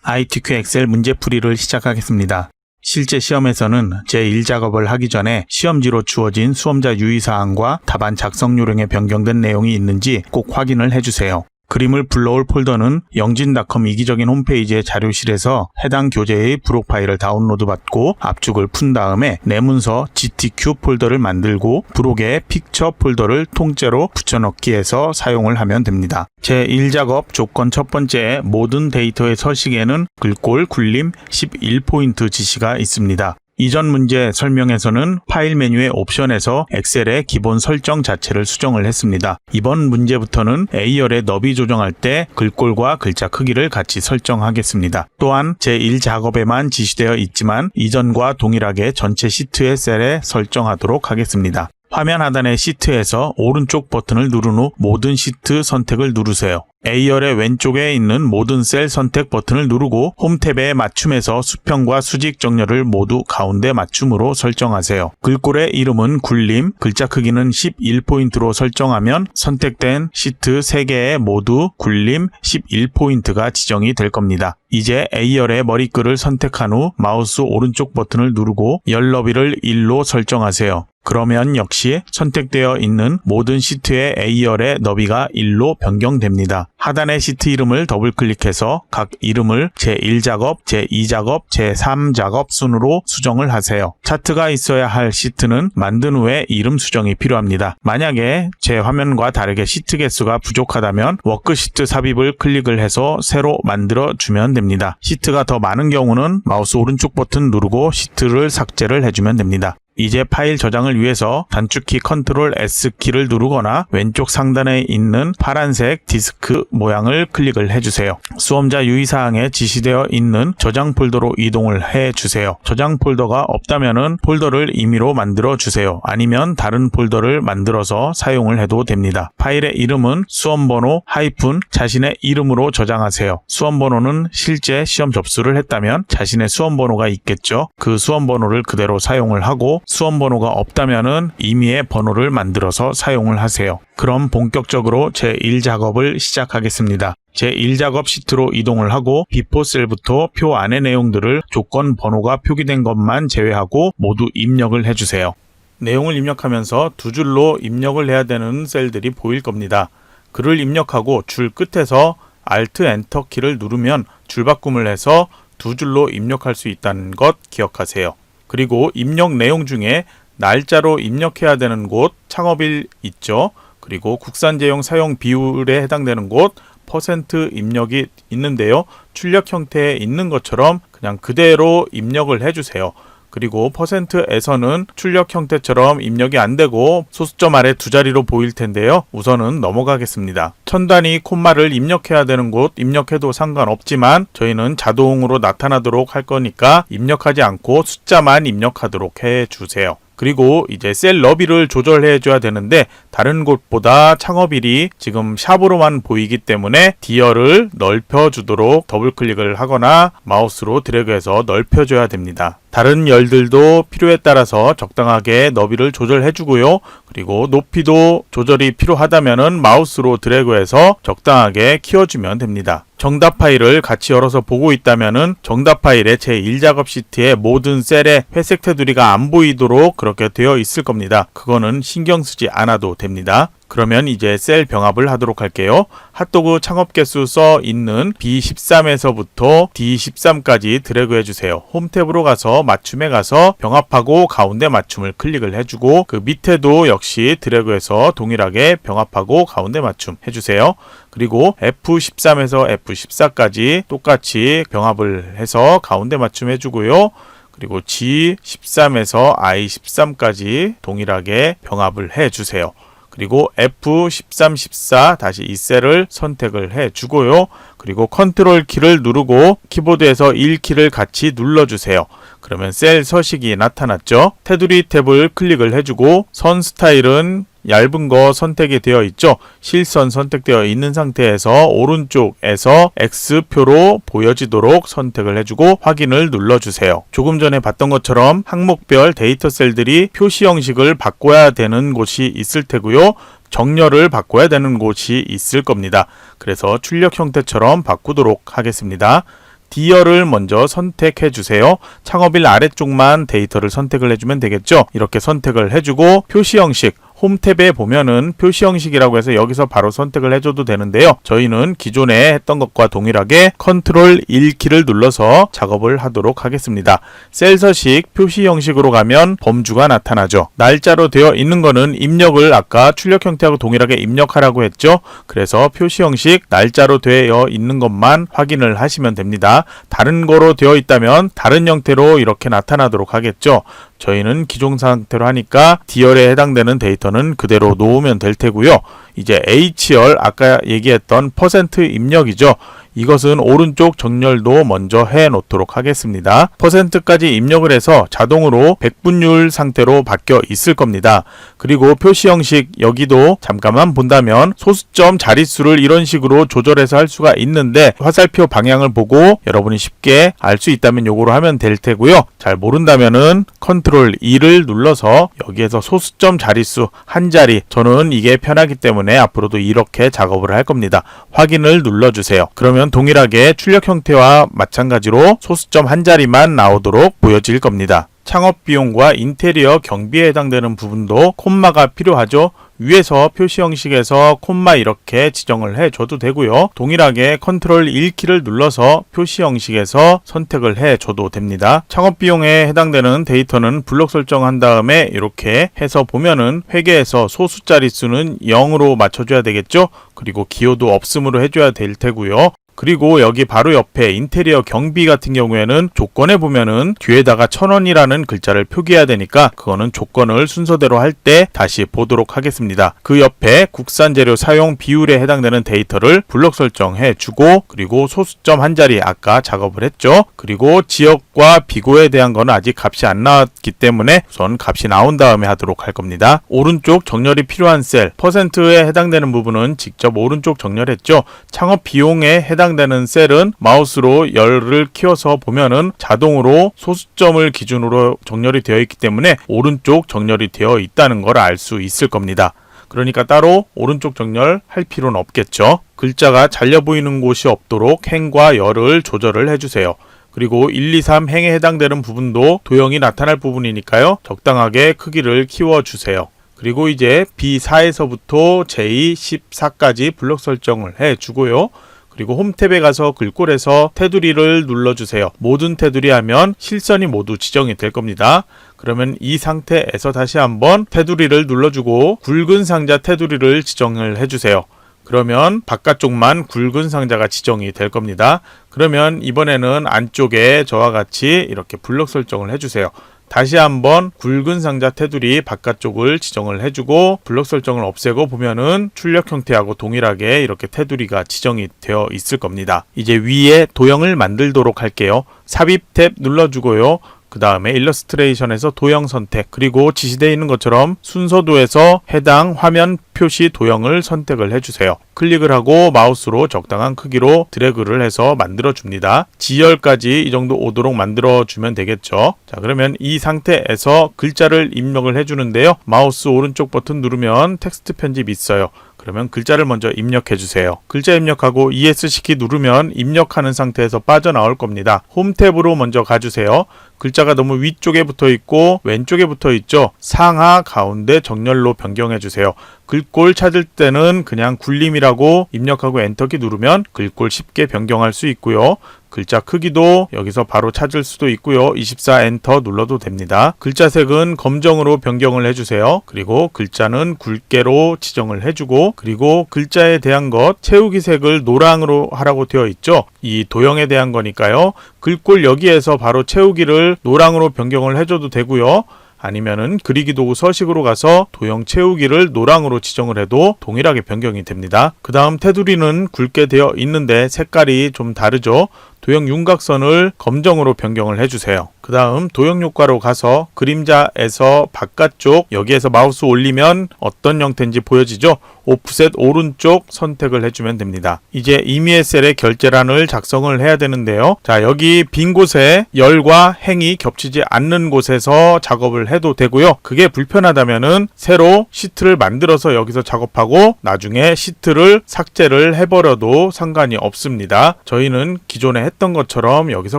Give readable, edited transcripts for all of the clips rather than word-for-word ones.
ITQ 엑셀 문제풀이를 시작하겠습니다. 실제 시험에서는 제1작업을 하기 전에 시험지로 주어진 수험자 유의사항과 답안 작성 요령에 변경된 내용이 있는지 꼭 확인을 해주세요. 그림을 불러올 폴더는 영진.com 이기적인 홈페이지의 자료실에서 해당 교재의 부록 파일을 다운로드 받고 압축을 푼 다음에 내 문서 GTQ 폴더를 만들고 부록에 픽처 폴더를 통째로 붙여넣기 해서 사용을 하면 됩니다. 제1작업 조건 첫 번째 모든 데이터의 서식에는 글꼴 굴림 11포인트 지시가 있습니다. 이전 문제 설명에서는 파일 메뉴의 옵션에서 엑셀의 기본 설정 자체를 수정을 했습니다. 이번 문제부터는 A열의 너비 조정할 때 글꼴과 글자 크기를 같이 설정하겠습니다. 또한 제1작업에만 지시되어 있지만 이전과 동일하게 전체 시트의 셀에 설정하도록 하겠습니다. 화면 하단의 시트에서 오른쪽 버튼을 누른 후 모든 시트 선택을 누르세요. A열의 왼쪽에 있는 모든 셀 선택 버튼을 누르고 홈 탭의 맞춤에서 수평과 수직 정렬을 모두 가운데 맞춤으로 설정하세요. 글꼴의 이름은 굴림, 글자 크기는 11포인트로 설정하면 선택된 시트 3개에 모두 굴림 11포인트가 지정이 될 겁니다. 이제 A열의 머리글을 선택한 후 마우스 오른쪽 버튼을 누르고 열 너비를 1로 설정하세요. 그러면 역시 선택되어 있는 모든 시트의 A열의 너비가 1로 변경됩니다. 하단의 시트 이름을 더블 클릭해서 각 이름을 제1작업, 제2작업, 제3작업 순으로 수정을 하세요. 차트가 있어야 할 시트는 만든 후에 이름 수정이 필요합니다. 만약에 제 화면과 다르게 시트 개수가 부족하다면 워크시트 삽입을 클릭을 해서 새로 만들어 주면 됩니다. 시트가 더 많은 경우는 마우스 오른쪽 버튼 누르고 시트를 삭제를 해주면 됩니다. 이제 파일 저장을 위해서 단축키 Ctrl S키를 누르거나 왼쪽 상단에 있는 파란색 디스크 모양을 클릭을 해주세요. 수험자 유의사항에 지시되어 있는 저장 폴더로 이동을 해주세요. 저장 폴더가 없다면 폴더를 임의로 만들어주세요. 아니면 다른 폴더를 만들어서 사용을 해도 됩니다. 파일의 이름은 수험번호 하이픈 자신의 이름으로 저장하세요. 수험번호는 실제 시험 접수를 했다면 자신의 수험번호가 있겠죠. 그 수험번호를 그대로 사용을 하고 수험번호가 없다면 임의의 번호를 만들어서 사용을 하세요. 그럼 본격적으로 제1작업을 시작하겠습니다. 제1작업 시트로 이동을 하고 비포 셀부터 표 안의 내용들을 조건 번호가 표기된 것만 제외하고 모두 입력을 해주세요. 내용을 입력하면서 두 줄로 입력을 해야 되는 셀들이 보일 겁니다. 글을 입력하고 줄 끝에서 Alt Enter 키를 누르면 줄바꿈을 해서 두 줄로 입력할 수 있다는 것 기억하세요. 그리고 입력 내용 중에 날짜로 입력해야 되는 곳 창업일 있죠. 그리고 국산제용 사용 비율에 해당되는 곳 % 입력이 있는데요. 출력 형태에 있는 것처럼 그냥 그대로 입력을 해주세요. 그리고 %에서는 출력 형태처럼 입력이 안 되고 소수점 아래 두 자리로 보일 텐데요. 우선은 넘어가겠습니다. 천 단위 콤마를 입력해야 되는 곳 입력해도 상관없지만 저희는 자동으로 나타나도록 할 거니까 입력하지 않고 숫자만 입력하도록 해주세요. 그리고 이제 셀 너비를 조절해 줘야 되는데 다른 곳보다 창업일이 지금 샵으로만 보이기 때문에 디얼을 넓혀 주도록 더블 클릭을 하거나 마우스로 드래그해서 넓혀 줘야 됩니다. 다른 열들도 필요에 따라서 적당하게 너비를 조절해 주고요. 그리고 높이도 조절이 필요하다면 마우스로 드래그해서 적당하게 키워주면 됩니다. 정답 파일을 같이 열어서 보고 있다면 정답 파일의 제1작업 시트의 모든 셀에 회색 테두리가 안 보이도록 그렇게 되어 있을 겁니다. 그거는 신경 쓰지 않아도 됩니다. 그러면 이제 셀 병합을 하도록 할게요. 핫도그 창업 개수 써 있는 B13에서부터 D13까지 드래그 해주세요. 홈 탭으로 가서 맞춤에 가서 병합하고 가운데 맞춤을 클릭을 해주고 그 밑에도 역시 드래그해서 동일하게 병합하고 가운데 맞춤 해주세요. 그리고 F13에서 F14까지 똑같이 병합을 해서 가운데 맞춤 해주고요. 그리고 G13에서 I13까지 동일하게 병합을 해주세요. 그리고 F13, 14 다시 이 셀을 선택을 해주고요. 그리고 컨트롤 키를 누르고 키보드에서 1키를 같이 눌러주세요. 그러면 셀 서식이 나타났죠. 테두리 탭을 클릭을 해주고 선 스타일은 얇은 거 선택이 되어 있죠. 실선 선택되어 있는 상태에서 오른쪽에서 X표로 보여지도록 선택을 해주고 확인을 눌러주세요. 조금 전에 봤던 것처럼 항목별 데이터 셀들이 표시 형식을 바꿔야 되는 곳이 있을 테고요. 정렬을 바꿔야 되는 곳이 있을 겁니다. 그래서 출력 형태처럼 바꾸도록 하겠습니다. D열을 먼저 선택해 주세요. 창업일 아래쪽만 데이터를 선택을 해주면 되겠죠. 이렇게 선택을 해주고 표시 형식, 홈 탭에 보면은 표시 형식이라고 해서 여기서 바로 선택을 해줘도 되는데요. 저희는 기존에 했던 것과 동일하게 컨트롤 1키를 눌러서 작업을 하도록 하겠습니다. 셀 서식 표시 형식으로 가면 범주가 나타나죠. 날짜로 되어 있는 거는 입력을 아까 출력 형태하고 동일하게 입력하라고 했죠. 그래서 표시 형식 날짜로 되어 있는 것만 확인을 하시면 됩니다. 다른 거로 되어 있다면 다른 형태로 이렇게 나타나도록 하겠죠. 저희는 기존 상태로 하니까 D열에 해당되는 데이터는 그대로 놓으면 될 테고요. 이제 H열, 아까 얘기했던 퍼센트 입력이죠. 이것은 오른쪽 정렬도 먼저 해 놓도록 하겠습니다. 퍼센트까지 입력을 해서 자동으로 백분율 상태로 바뀌어 있을 겁니다. 그리고 표시 형식 여기도 잠깐만 본다면 소수점 자릿수를 이런 식으로 조절해서 할 수가 있는데 화살표 방향을 보고 여러분이 쉽게 알 수 있다면 요거로 하면 될 테고요. 잘 모른다면은 컨트롤 2를 눌러서 여기에서 소수점 자릿수 한 자리, 저는 이게 편하기 때문에 앞으로도 이렇게 작업을 할 겁니다. 확인을 눌러주세요. 그러면 동일하게 출력 형태와 마찬가지로 소수점 한 자리만 나오도록 보여질 겁니다. 창업 비용과 인테리어 경비에 해당되는 부분도 콤마가 필요하죠. 위에서 표시 형식에서 콤마 이렇게 지정을 해줘도 되고요. 동일하게 컨트롤 1키를 눌러서 표시 형식에서 선택을 해줘도 됩니다. 창업 비용에 해당되는 데이터는 블록 설정한 다음에 이렇게 해서 보면은 회계에서 소수 자릿수는 0으로 맞춰줘야 되겠죠. 그리고 기호도 없음으로 해줘야 될 테고요. 그리고 여기 바로 옆에 인테리어 경비 같은 경우에는 조건에 보면은 뒤에다가 1000원이라는 글자를 표기해야 되니까 그거는 조건을 순서대로 할 때 다시 보도록 하겠습니다. 그 옆에 국산 재료 사용 비율에 해당되는 데이터를 블록 설정해 주고, 그리고 소수점 한 자리 아까 작업을 했죠. 그리고 지역과 비고에 대한 거는 아직 값이 안 나왔기 때문에 우선 값이 나온 다음에 하도록 할 겁니다. 오른쪽 정렬이 필요한 셀 퍼센트에 해당되는 부분은 직접 오른쪽 정렬했죠. 창업 비용에 해당되는 셀은 마우스로 열을 키워서 보면은 자동으로 소수점을 기준으로 정렬이 되어 있기 때문에 오른쪽 정렬이 되어 있다는 걸 알 수 있을 겁니다. 그러니까 따로 오른쪽 정렬 할 필요는 없겠죠. 글자가 잘려 보이는 곳이 없도록 행과 열을 조절을 해주세요. 그리고 1, 2, 3 행에 해당되는 부분도 도형이 나타날 부분이니까요. 적당하게 크기를 키워주세요. 그리고 이제 B4에서부터 J14까지 블록 설정을 해주고요. 그리고 홈 탭에 가서 글꼴에서 테두리를 눌러주세요. 모든 테두리 하면 실선이 모두 지정이 될 겁니다. 그러면 이 상태에서 다시 한번 테두리를 눌러주고 굵은 상자 테두리를 지정을 해주세요. 그러면 바깥쪽만 굵은 상자가 지정이 될 겁니다. 그러면 이번에는 안쪽에 저와 같이 이렇게 블록 설정을 해주세요. 다시 한번 굵은 상자 테두리 바깥쪽을 지정을 해주고 블록 설정을 없애고 보면은 출력 형태하고 동일하게 이렇게 테두리가 지정이 되어 있을 겁니다. 이제 위에 도형을 만들도록 할게요. 삽입 탭 눌러주고요. 그 다음에 일러스트레이션에서 도형 선택, 그리고 지시되어 있는 것처럼 순서도에서 해당 화면 표시 도형을 선택을 해주세요. 클릭을 하고 마우스로 적당한 크기로 드래그를 해서 만들어줍니다. G열까지 이 정도 오도록 만들어주면 되겠죠. 자, 그러면 이 상태에서 글자를 입력을 해주는데요. 마우스 오른쪽 버튼 누르면 텍스트 편집 있어요. 그러면 글자를 먼저 입력해 주세요. 글자 입력하고 ESC키 누르면 입력하는 상태에서 빠져나올 겁니다. 홈 탭으로 먼저 가주세요. 글자가 너무 위쪽에 붙어 있고 왼쪽에 붙어 있죠. 상하 가운데 정렬로 변경해 주세요. 글꼴 찾을 때는 그냥 굴림이라고 입력하고 엔터키 누르면 글꼴 쉽게 변경할 수 있고요. 글자 크기도 여기서 바로 찾을 수도 있고요. 24 엔터 눌러도 됩니다. 글자 색은 검정으로 변경을 해주세요. 그리고 글자는 굵게로 지정을 해주고, 그리고 글자에 대한 것 채우기 색을 노랑으로 하라고 되어 있죠. 이 도형에 대한 거니까요. 글꼴 여기에서 바로 채우기를 노랑으로 변경을 해줘도 되고요. 아니면은 그리기 도구 서식으로 가서 도형 채우기를 노랑으로 지정을 해도 동일하게 변경이 됩니다. 그 다음 테두리는 굵게 되어 있는데 색깔이 좀 다르죠. 도형 윤곽선을 검정으로 변경을 해주세요. 그 다음 도형 효과로 가서 그림자에서 바깥쪽 여기에서 마우스 올리면 어떤 형태인지 보여지죠? 오프셋 오른쪽 선택을 해주면 됩니다. 이제 임의의 셀에 결제란을 작성을 해야 되는데요. 자, 여기 빈 곳에 열과 행이 겹치지 않는 곳에서 작업을 해도 되고요. 그게 불편하다면은 새로 시트를 만들어서 여기서 작업하고 나중에 시트를 삭제를 해버려도 상관이 없습니다. 저희는 기존에 했던 것처럼 여기서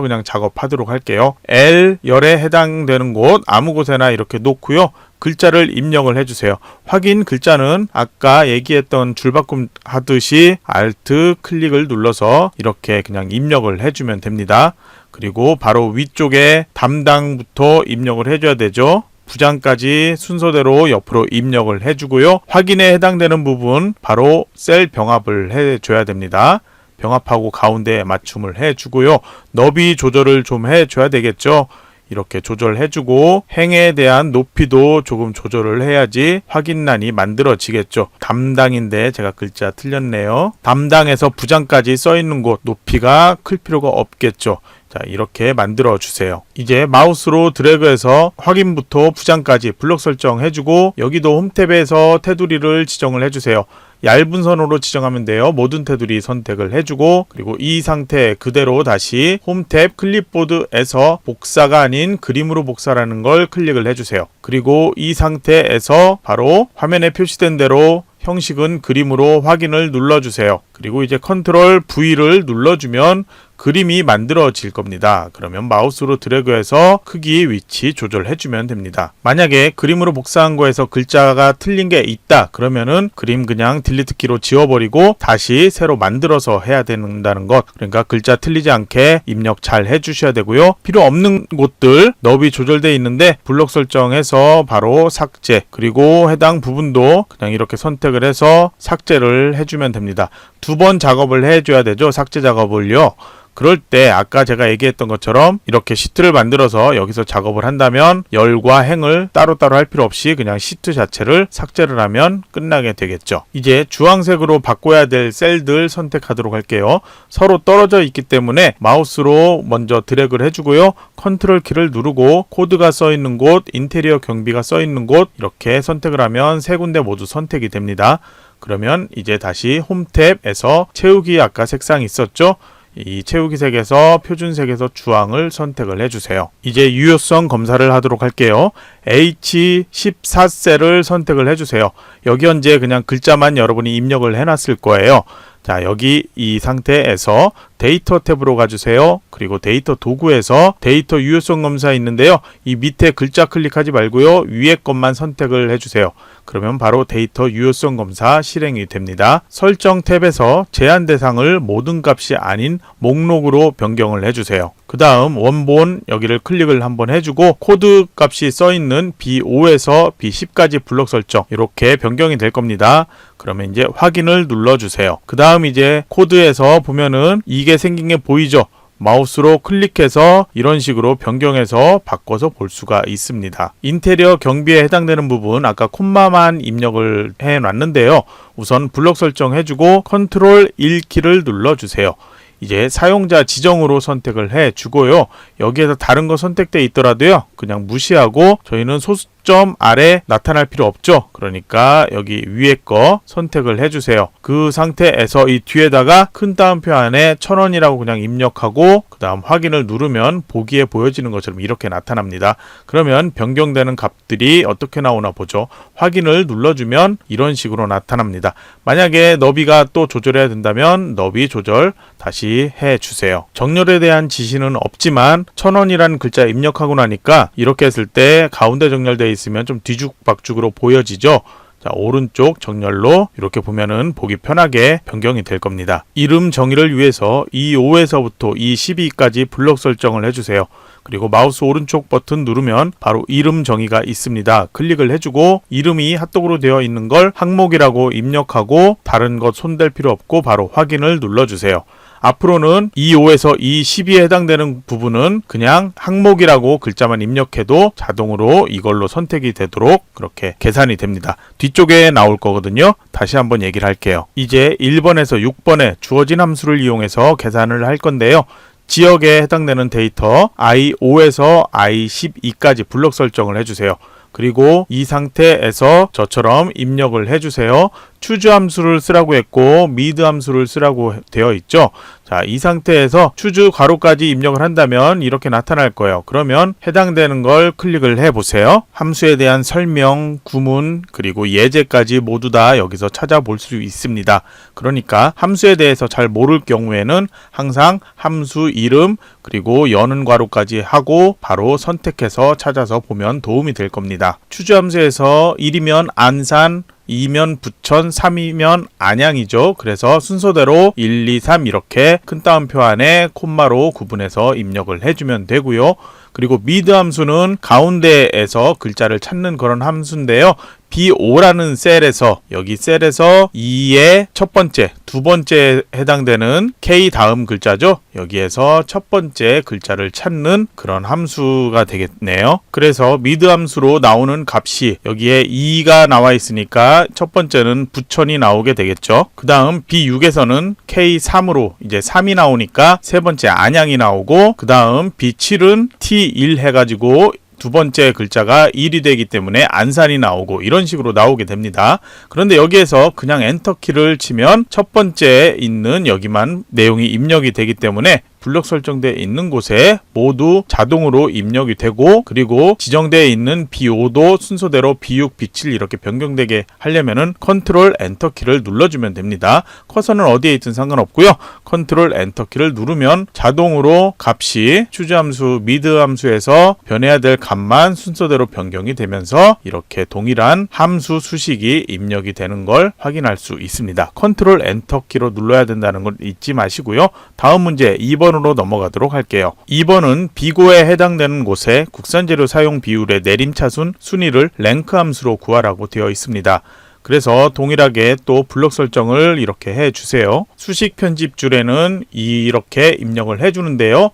그냥 작업하도록 할게요. L열에 해당되는 곳 아무 곳에나 이렇게 놓고요. 글자를 입력을 해주세요. 확인 글자는 아까 얘기했던 줄바꿈 하듯이 Alt 클릭을 눌러서 이렇게 그냥 입력을 해주면 됩니다. 그리고 바로 위쪽에 담당부터 입력을 해줘야 되죠. 부장까지 순서대로 옆으로 입력을 해주고요. 확인에 해당되는 부분 바로 셀 병합을 해줘야 됩니다. 병합하고 가운데에 맞춤을 해주고요. 너비 조절을 좀 해줘야 되겠죠. 이렇게 조절해주고 행에 대한 높이도 조금 조절을 해야지 확인란이 만들어지겠죠. 담당인데 제가 글자 틀렸네요. 담당에서 부장까지 써있는 곳 높이가 클 필요가 없겠죠. 자, 이렇게 만들어 주세요. 이제 마우스로 드래그해서 확인부터 부장까지 블록 설정해주고 여기도 홈탭에서 테두리를 지정을 해주세요. 얇은 선으로 지정하면 돼요. 모든 테두리 선택을 해주고 그리고 이 상태 그대로 다시 홈탭 클립보드에서 복사가 아닌 그림으로 복사라는 걸 클릭을 해주세요. 그리고 이 상태에서 바로 화면에 표시된 대로 형식은 그림으로 확인을 눌러주세요. 그리고 이제 컨트롤 V를 눌러주면 그림이 만들어질 겁니다. 그러면 마우스로 드래그해서 크기, 위치 조절해주면 됩니다. 만약에 그림으로 복사한 거에서 글자가 틀린 게 있다 그러면은 그림 그냥 딜리트 키로 지워버리고 다시 새로 만들어서 해야 된다는 것. 그러니까 글자 틀리지 않게 입력 잘 해주셔야 되고요. 필요 없는 곳들 너비 조절되어 있는데 블록 설정해서 바로 삭제, 그리고 해당 부분도 그냥 이렇게 선택을 해서 삭제를 해주면 됩니다. 2번 작업을 해줘야 되죠. 삭제 작업을요. 그럴 때 아까 제가 얘기했던 것처럼 이렇게 시트를 만들어서 여기서 작업을 한다면 열과 행을 따로따로 할 필요 없이 그냥 시트 자체를 삭제를 하면 끝나게 되겠죠. 이제 주황색으로 바꿔야 될 셀들 선택하도록 할게요. 서로 떨어져 있기 때문에 마우스로 먼저 드래그를 해주고요. 컨트롤 키를 누르고 코드가 써 있는 곳, 인테리어 경비가 써 있는 곳 이렇게 선택을 하면 세 군데 모두 선택이 됩니다. 그러면 이제 다시 홈탭에서 채우기 아까 색상이 있었죠? 이 채우기 색에서 표준색에서 주황을 선택을 해주세요. 이제 유효성 검사를 하도록 할게요. H14셀을 선택을 해주세요. 여기 현재 그냥 글자만 여러분이 입력을 해놨을 거예요. 자, 여기 이 상태에서 데이터 탭으로 가주세요. 그리고 데이터 도구에서 데이터 유효성 검사 있는데요. 이 밑에 글자 클릭하지 말고요. 위에 것만 선택을 해주세요. 그러면 바로 데이터 유효성 검사 실행이 됩니다. 설정 탭에서 제한 대상을 모든 값이 아닌 목록으로 변경을 해주세요. 그 다음 원본 여기를 클릭을 한번 해주고 코드 값이 써있는 B5에서 B10까지 블록 설정 이렇게 변경이 될 겁니다. 그러면 이제 확인을 눌러주세요. 그 다음 이제 코드에서 보면은 이게 생긴 게 보이죠? 마우스로 클릭해서 이런 식으로 변경해서 바꿔서 볼 수가 있습니다. 인테리어 경비에 해당되는 부분 아까 콤마만 입력을 해놨는데요. 우선 블록 설정해주고 컨트롤 1키를 눌러주세요. 이제 사용자 지정으로 선택을 해주고요. 여기에서 다른 거 선택되어 있더라도요. 그냥 무시하고 저희는 소수점 아래 나타날 필요 없죠. 그러니까 여기 위에 거 선택을 해주세요. 그 상태에서 이 뒤에다가 큰 따옴표 안에 1000원이라고 그냥 입력하고 그 다음 확인을 누르면 보기에 보여지는 것처럼 이렇게 나타납니다. 그러면 변경되는 값들이 어떻게 나오나 보죠. 확인을 눌러주면 이런 식으로 나타납니다. 만약에 너비가 또 조절해야 된다면 너비 조절 다시 해주세요. 정렬에 대한 지시는 없지만 1000원이라는 글자 입력하고 나니까 이렇게 했을 때 가운데 정렬되어 있으면 좀 뒤죽박죽으로 보여지죠. 자, 오른쪽 정렬로 이렇게 보면은 보기 편하게 변경이 될 겁니다. 이름 정의를 위해서 E5에서부터 E12까지 블록 설정을 해주세요. 그리고 마우스 오른쪽 버튼 누르면 바로 이름 정의가 있습니다. 클릭을 해주고 이름이 핫도그로 되어 있는 걸 항목이라고 입력하고 다른 것 손댈 필요 없고 바로 확인을 눌러주세요. 앞으로는 E5에서 E12에 해당되는 부분은 그냥 항목이라고 글자만 입력해도 자동으로 이걸로 선택이 되도록 그렇게 계산이 됩니다. 뒤쪽에 나올 거거든요. 다시 한번 얘기를 할게요. 이제 1번에서 6번에 주어진 함수를 이용해서 계산을 할 건데요. 지역에 해당되는 데이터 I5에서 I12까지 블록 설정을 해주세요. 그리고 이 상태에서 저처럼 입력을 해주세요. 추주 함수를 쓰라고 했고 미드 함수를 쓰라고 되어 있죠. 자, 이 상태에서 추주 괄호까지 입력을 한다면 이렇게 나타날 거예요. 그러면 해당되는 걸 클릭을 해보세요. 함수에 대한 설명, 구문, 그리고 예제까지 모두 다 여기서 찾아볼 수 있습니다. 그러니까 함수에 대해서 잘 모를 경우에는 항상 함수 이름 그리고 여는 괄호까지 하고 바로 선택해서 찾아서 보면 도움이 될 겁니다. 추주 함수에서 1이면 안산, 2면 부천, 3이면 안양이죠. 그래서 순서대로 1, 2, 3 이렇게 큰 따옴표 안에 콤마로 구분해서 입력을 해주면 되고요. 그리고 미드 함수는 가운데에서 글자를 찾는 그런 함수인데요. B5라는 셀에서 여기 셀에서 2의 첫 번째, 두 번째에 해당되는 K 다음 글자죠. 여기에서 첫 번째 글자를 찾는 그런 함수가 되겠네요. 그래서 미드 함수로 나오는 값이 여기에 2가 나와 있으니까 첫 번째는 부천이 나오게 되겠죠. 그 다음 B6에서는 K3으로 이제 3이 나오니까 세 번째 안양이 나오고 그 다음 B7은 T1 해가지고 두 번째 글자가 1이 되기 때문에 안산이 나오고 이런 식으로 나오게 됩니다. 그런데 여기에서 그냥 엔터키를 치면 첫 번째에 있는 여기만 내용이 입력이 되기 때문에 블럭 설정되어 있는 곳에 모두 자동으로 입력이 되고 그리고 지정되어 있는 B5도 순서대로 B6, B7 이렇게 변경되게 하려면은 컨트롤 엔터 키를 눌러주면 됩니다. 커서는 어디에 있든 상관없고요. 컨트롤 엔터 키를 누르면 자동으로 값이 추주 함수, 미드 함수에서 변해야 될 값만 순서대로 변경이 되면서 이렇게 동일한 함수 수식이 입력이 되는 걸 확인할 수 있습니다. 컨트롤 엔터 키로 눌러야 된다는 걸 잊지 마시고요. 다음 문제 2번 으로 넘어가도록 할게요. 2번은 비고에 해당되는 곳에 국산재료 사용 비율의 내림차순 순위를 랭크 함수로 구하라고 되어 있습니다. 그래서 동일하게 또 블럭 설정을 이렇게 해주세요. 수식 편집줄에는 이렇게 입력을 해주는데요.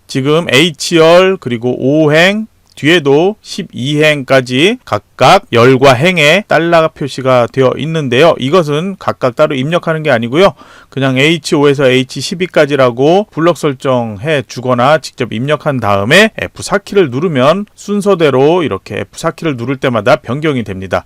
지금 H열 그리고 O행 뒤에도 12행까지 각각 열과 행에 달러 표시가 되어 있는데요. 이것은 각각 따로 입력하는 게 아니고요. 그냥 H5에서 H12까지라고 블럭 설정해 주거나 직접 입력한 다음에 F4키를 누르면 순서대로 이렇게 F4키를 누를 때마다 변경이 됩니다.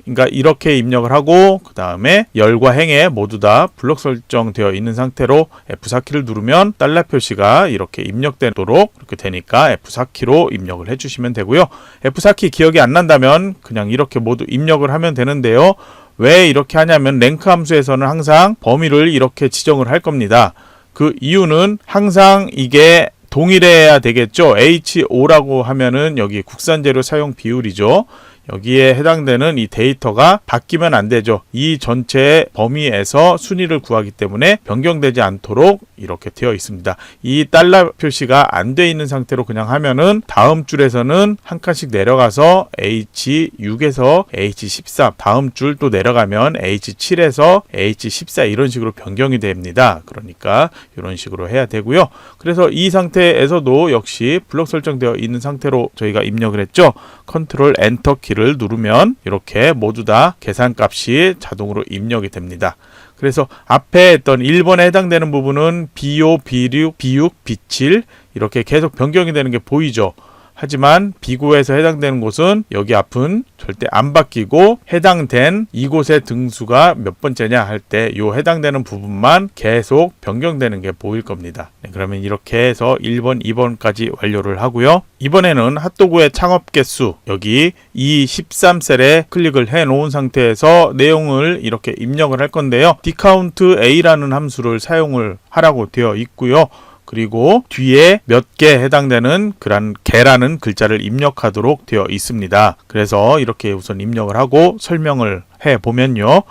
그러니까 이렇게 입력을 하고 그 다음에 열과 행에 모두 다 블럭 설정되어 있는 상태로 F4키를 누르면 달러 표시가 이렇게 입력되도록 이렇게 되니까 F4키로 입력을 해주시면 되고요. F4키 기억이 안 난다면 그냥 이렇게 모두 입력을 하면 되는데요. 왜 이렇게 하냐면 랭크 함수에서는 항상 범위를 이렇게 지정을 할 겁니다. 그 이유는 항상 이게 동일해야 되겠죠. H5라고 하면은 여기 국산재료 사용 비율이죠. 여기에 해당되는 이 데이터가 바뀌면 안 되죠. 이 전체 범위에서 순위를 구하기 때문에 변경되지 않도록 이렇게 되어 있습니다. 이 달러 표시가 안 돼 있는 상태로 그냥 하면은 다음 줄에서는 한 칸씩 내려가서 H6에서 H13, 다음 줄 또 내려가면 H7에서 H14 이런 식으로 변경이 됩니다. 그러니까 이런 식으로 해야 되고요. 그래서 이 상태에서도 역시 블럭 설정되어 있는 상태로 저희가 입력을 했죠. 컨트롤 엔터 키를 누르면 이렇게 모두 다 계산값이 자동으로 입력이 됩니다. 그래서 앞에 했던 1번에 해당되는 부분은 B5, B6, B6, B7 이렇게 계속 변경이 되는 게 보이죠. 하지만 B9에서 해당되는 곳은 여기 앞은 절대 안 바뀌고 해당된 이곳의 등수가 몇 번째냐 할 때 요 해당되는 부분만 계속 변경되는 게 보일 겁니다. 네, 그러면 이렇게 해서 1번, 2번까지 완료를 하고요. 이번에는 핫도그의 창업 개수 여기 이 13셀에 클릭을 해 놓은 상태에서 내용을 이렇게 입력을 할 건데요. dCountA라는 함수를 사용을 하라고 되어 있고요. 그리고 뒤에 몇 개 해당되는 그런 개라는 글자를 입력하도록 되어 있습니다. 그래서 이렇게 우선 입력을 하고 설명을 해보면요.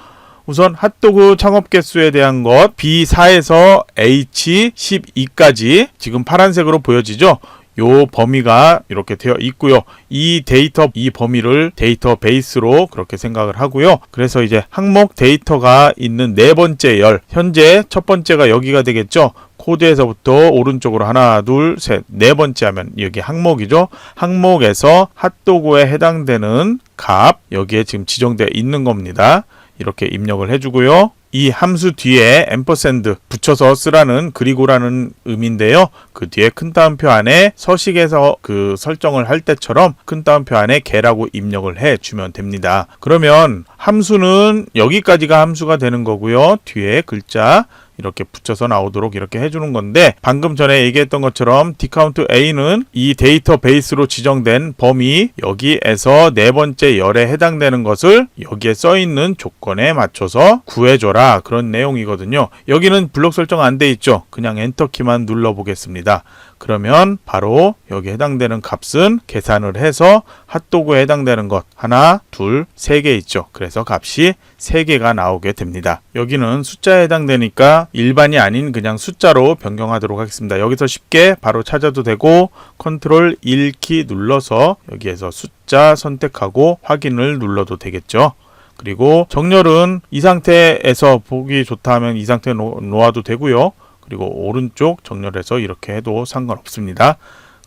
우선 핫도그 창업 개수에 대한 것 B4에서 H12까지 지금 파란색으로 보여지죠? 요 범위가 이렇게 되어 있고요. 이 데이터, 이 범위를 데이터베이스로 그렇게 생각을 하고요. 그래서 이제 항목 데이터가 있는 네 번째 열, 현재 첫 번째가 여기가 되겠죠. 코드에서부터 오른쪽으로 하나, 둘, 셋, 네 번째 하면 여기 항목이죠. 항목에서 핫도그에 해당되는 값, 여기에 지금 지정되어 있는 겁니다. 이렇게 입력을 해주고요. 이 함수 뒤에 앰퍼샌드 붙여서 쓰라는 그리고라는 의미인데요. 그 뒤에 큰 따옴표 안에 서식에서 그 설정을 할 때처럼 큰 따옴표 안에 개라고 입력을 해 주면 됩니다. 그러면 함수는 여기까지가 함수가 되는 거고요. 뒤에 글자 이렇게 붙여서 나오도록 이렇게 해주는 건데, 방금 전에 얘기했던 것처럼 dcount a는 이 데이터베이스로 지정된 범위, 여기에서 네 번째 열에 해당되는 것을 여기에 써있는 조건에 맞춰서 구해줘라, 그런 내용이거든요. 여기는 블록 설정 안 돼 있죠. 그냥 엔터키만 눌러 보겠습니다. 그러면 바로 여기 해당되는 값은 계산을 해서 핫도그에 해당되는 것 하나, 둘, 세 개 있죠. 그래서 값이 3개가 나오게 됩니다. 여기는 숫자에 해당되니까 일반이 아닌 그냥 숫자로 변경하도록 하겠습니다. 여기서 쉽게 바로 찾아도 되고 컨트롤 1키 눌러서 여기에서 숫자 선택하고 확인을 눌러도 되겠죠. 그리고 정렬은 이 상태에서 보기 좋다 하면 이 상태에 놓아도 되고요. 그리고 오른쪽 정렬해서 이렇게 해도 상관없습니다.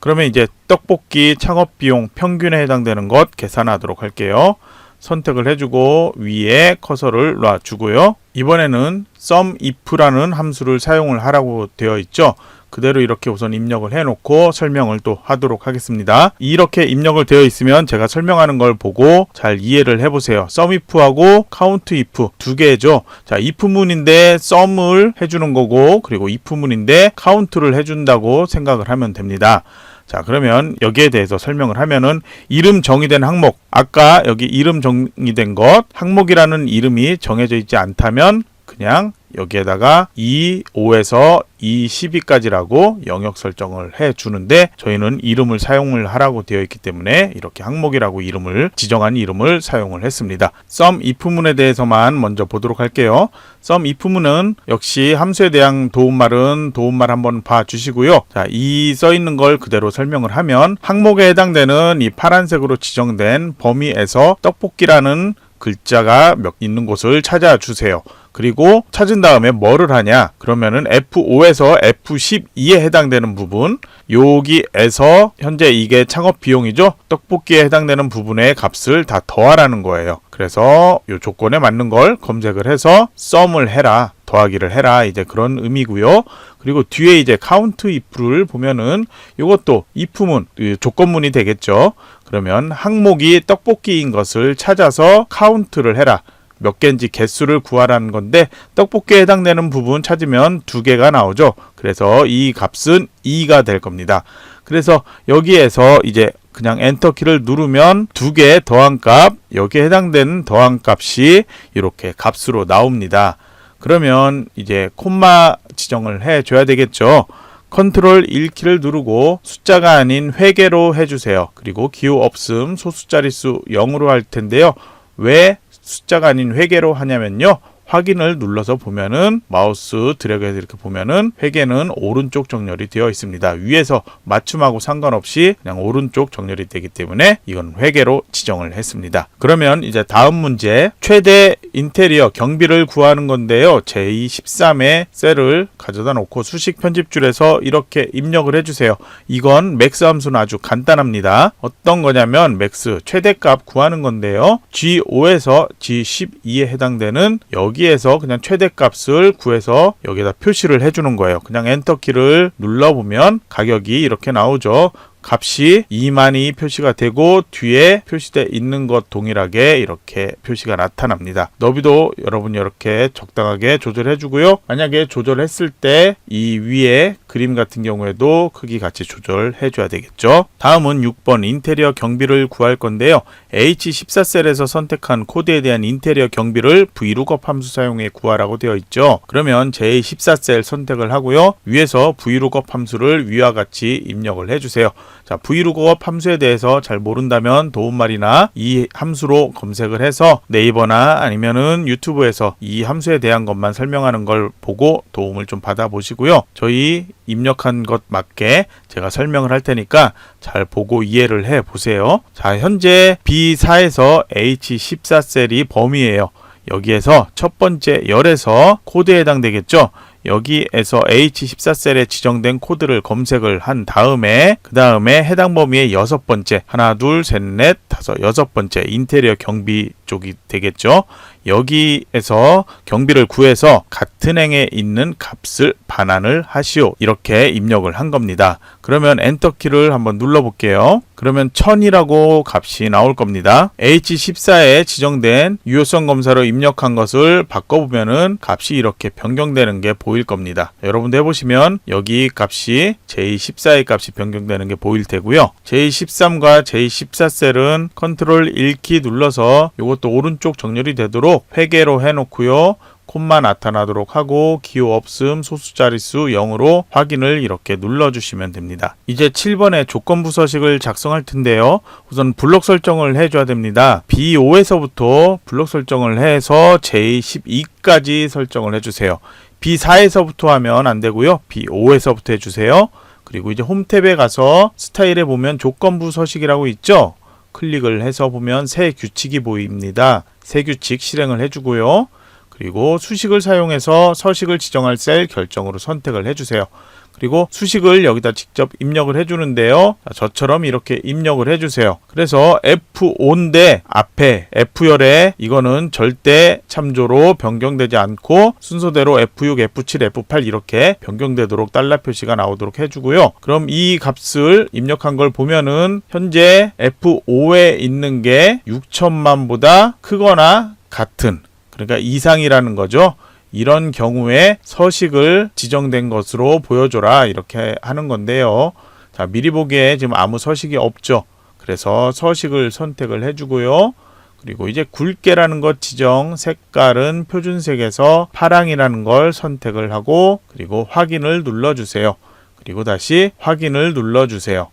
그러면 이제 떡볶이 창업비용 평균에 해당되는 것 계산하도록 할게요. 선택을 해주고 위에 커서를 놔주고요. 이번에는 SUMIF라는 함수를 사용을 하라고 되어 있죠. 그대로 이렇게 우선 입력을 해놓고 설명을 또 하도록 하겠습니다. 이렇게 입력을 되어 있으면 제가 설명하는 걸 보고 잘 이해를 해보세요. SUMIF하고 COUNTIF 두 개죠. 자, if문인데 SUM을 해주는 거고, 그리고 if문인데 COUNT를 해준다고 생각을 하면 됩니다. 자, 그러면 여기에 대해서 설명을 하면은 이름 정의된 항목, 아까 여기 이름 정의된 것, 항목이라는 이름이 정해져 있지 않다면 그냥 여기에다가 5에서 12까지라고 영역 설정을 해 주는데, 저희는 이름을 사용을 하라고 되어 있기 때문에 이렇게 항목이라고 이름을 지정한 이름을 사용을 했습니다. SUMIF문에 대해서만 먼저 보도록 할게요. SUMIF문은 역시 함수에 대한 도움말은 도움말 한번 봐 주시고요. 자, 이 써 있는 걸 그대로 설명을 하면 항목에 해당되는 이 파란색으로 지정된 범위에서 떡볶이라는 글자가 몇 있는 곳을 찾아주세요. 그리고 찾은 다음에 뭐를 하냐? 그러면은 F5에서 F12에 해당되는 부분, 여기에서 현재 이게 창업 비용이죠? 떡볶이에 해당되는 부분의 값을 다 더하라는 거예요. 그래서 이 조건에 맞는 걸 검색을 해서 SUM을 해라, 더하기를 해라, 이제 그런 의미고요. 그리고 뒤에 이제 COUNTIF를 보면은 이것도 if문, 조건문이 되겠죠. 그러면 항목이 떡볶이인 것을 찾아서 카운트를 해라, 몇 개인지 개수를 구하라는 건데, 떡볶이에 해당되는 부분 찾으면 2개가 나오죠. 그래서 이 값은 2가 될 겁니다. 그래서 여기에서 이제 그냥 엔터키를 누르면 2개 더한 값, 여기에 해당되는 더한 값이 이렇게 값으로 나옵니다. 그러면 이제 콤마 지정을 해줘야 되겠죠. 컨트롤 1키를 누르고 숫자가 아닌 회계로 해주세요. 그리고 기호 없음, 소수자릿수 0으로 할 텐데요. 왜 숫자가 아닌 회계로 하냐면요, 확인을 눌러서 보면은 마우스 드래그해서 이렇게 보면은 회계는 오른쪽 정렬이 되어 있습니다. 위에서 맞춤하고 상관없이 그냥 오른쪽 정렬이 되기 때문에 이건 회계로 지정을 했습니다. 그러면 이제 다음 문제, 최대 인테리어 경비를 구하는 건데요. 제13의 셀을 가져다 놓고 수식 편집줄에서 이렇게 입력을 해주세요. 이건 맥스 함수는 아주 간단합니다. 어떤 거냐면 맥스 최대값 구하는 건데요. G5에서 G12에 해당되는 여기에서 그냥 최대값을 구해서 여기다 표시를 해주는 거예요. 그냥 엔터키를 눌러보면 가격이 이렇게 나오죠. 값이 2만이 표시가 되고 뒤에 표시되어 있는 것 동일하게 이렇게 표시가 나타납니다. 너비도 여러분 이렇게 적당하게 조절해 주고요. 만약에 조절했을 때 이 위에 그림 같은 경우에도 크기 같이 조절해 줘야 되겠죠. 다음은 6번 인테리어 경비를 구할 건데요. H14셀에서 선택한 코드에 대한 인테리어 경비를 VLOOKUP 함수 사용해 구하라고 되어 있죠. 그러면 J14셀 선택을 하고요. 위에서 VLOOKUP 함수를 위와 같이 입력을 해주세요. 자, VLOOKUP 함수에 대해서 잘 모른다면 도움말이나 이 함수로 검색을 해서 네이버나 아니면은 유튜브에서 이 함수에 대한 것만 설명하는 걸 보고 도움을 좀 받아보시고요. 저희 입력한 것 맞게 제가 설명을 할 테니까 잘 보고 이해를 해 보세요. 자, 현재 B4에서 H14셀이 범위예요. 여기에서 첫 번째 열에서 코드에 해당되겠죠. 여기에서 H14셀에 지정된 코드를 검색을 한 다음에 그 다음에 해당 범위의 6번째, 하나 둘 셋 넷 다섯 6번째 인테리어 경비 이쪽이 되겠죠. 여기에서 경비를 구해서 같은 행에 있는 값을 반환을 하시오. 이렇게 입력을 한 겁니다. 그러면 엔터키를 한번 눌러볼게요. 그러면 1000이라고 값이 나올 겁니다. H14에 지정된 유효성 검사로 입력한 것을 바꿔보면은 값이 이렇게 변경되는 게 보일 겁니다. 여러분도 해보시면 여기 값이 J14의 값이 변경되는 게 보일 테고요. J13과 J14셀은 컨트롤 1키 눌러서 이것도 오른쪽 정렬이 되도록 회계로 해놓고요. 콤마 나타나도록 하고 기호 없음 소수 자릿수 0으로 확인을 이렇게 눌러주시면 됩니다. 이제 7번의 조건부 서식을 작성할 텐데요. 우선 블록 설정을 해줘야 됩니다. B5에서부터 블록 설정을 해서 J12까지 설정을 해주세요. B4에서부터 하면 안 되고요. B5에서부터 해주세요. 그리고 이제 홈 탭에 가서 스타일에 보면 조건부 서식이라고 있죠. 클릭을 해서 보면 새 규칙이 보입니다. 새 규칙 실행을 해주고요. 그리고 수식을 사용해서 서식을 지정할 셀 결정으로 선택을 해주세요. 그리고 수식을 여기다 직접 입력을 해주는데요. 저처럼 이렇게 입력을 해주세요. 그래서 F5인데 앞에 F열에 이거는 절대 참조로 변경되지 않고 순서대로 F6, F7, F8 이렇게 변경되도록 달러 표시가 나오도록 해주고요. 그럼 이 값을 입력한 걸 보면은 현재 F5에 있는 게 6천만보다 크거나 같은, 그러니까 이상이라는 거죠. 이런 경우에 서식을 지정된 것으로 보여줘라 이렇게 하는 건데요. 자, 미리 보기에 지금 아무 서식이 없죠. 그래서 서식을 선택을 해주고요. 그리고 이제 굵게라는 것 지정 색깔은 표준색에서 파랑이라는 걸 선택을 하고 그리고 확인을 눌러주세요. 그리고 다시 확인을 눌러주세요.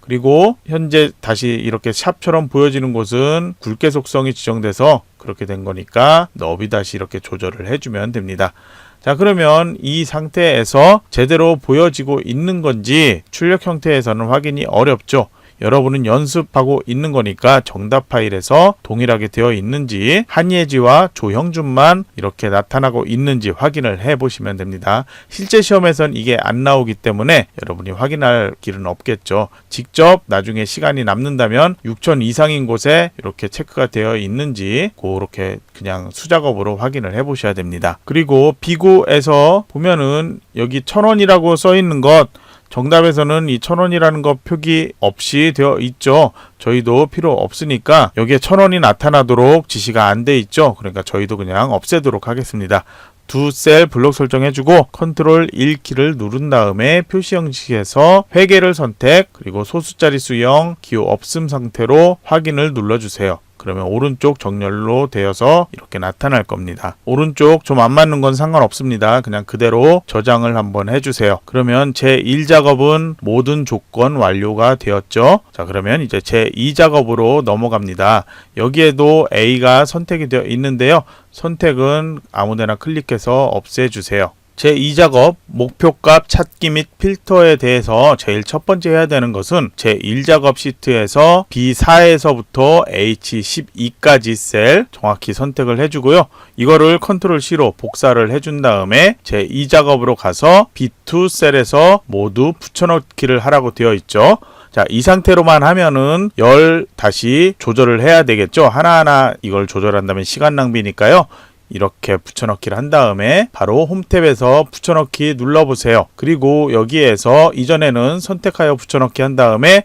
그리고 현재 다시 이렇게 샵처럼 보여지는 곳은 굵게 속성이 지정돼서 그렇게 된 거니까 너비 다시 이렇게 조절을 해주면 됩니다. 자, 그러면 이 상태에서 제대로 보여지고 있는 건지 출력 형태에서는 확인이 어렵죠. 여러분은 연습하고 있는 거니까 정답 파일에서 동일하게 되어 있는지 한예지와 조형준만 이렇게 나타나고 있는지 확인을 해 보시면 됩니다. 실제 시험에선 이게 안 나오기 때문에 여러분이 확인할 길은 없겠죠. 직접 나중에 시간이 남는다면 6천 이상인 곳에 이렇게 체크가 되어 있는지 그렇게 그냥 수작업으로 확인을 해 보셔야 됩니다. 그리고 비고에서 보면은 여기 1000원이라고 써 있는 것 정답에서는 이 1000원이라는 거 표기 없이 되어 있죠. 저희도 필요 없으니까 여기에 1000원이 나타나도록 지시가 안 돼 있죠. 그러니까 저희도 그냥 없애도록 하겠습니다. 두 셀 블록 설정해주고 컨트롤 1키를 누른 다음에 표시 형식에서 회계를 선택 그리고 소수 자릿수 0 기호 없음 상태로 확인을 눌러주세요. 그러면 오른쪽 정렬로 되어서 이렇게 나타날 겁니다. 오른쪽 좀 안 맞는 건 상관없습니다. 그냥 그대로 저장을 한번 해주세요. 그러면 제1 작업은 모든 조건 완료가 되었죠. 자, 그러면 이제 제2 작업으로 넘어갑니다. 여기에도 A가 선택이 되어 있는데요. 선택은 아무데나 클릭해서 없애주세요. 제2작업 목표값 찾기 및 필터에 대해서 제일 첫 번째 해야 되는 것은 제1작업 시트에서 B4에서부터 H12까지 셀 정확히 선택을 해주고요. 이거를 컨트롤 C로 복사를 해준 다음에 제2작업으로 가서 B2 셀에서 모두 붙여넣기를 하라고 되어 있죠. 자, 이 상태로만 하면은 다시 조절을 해야 되겠죠. 하나하나 이걸 조절한다면 시간 낭비니까요. 이렇게 붙여넣기를 한 다음에 바로 홈 탭에서 붙여넣기 눌러보세요. 그리고 여기에서 이전에는 선택하여 붙여넣기 한 다음에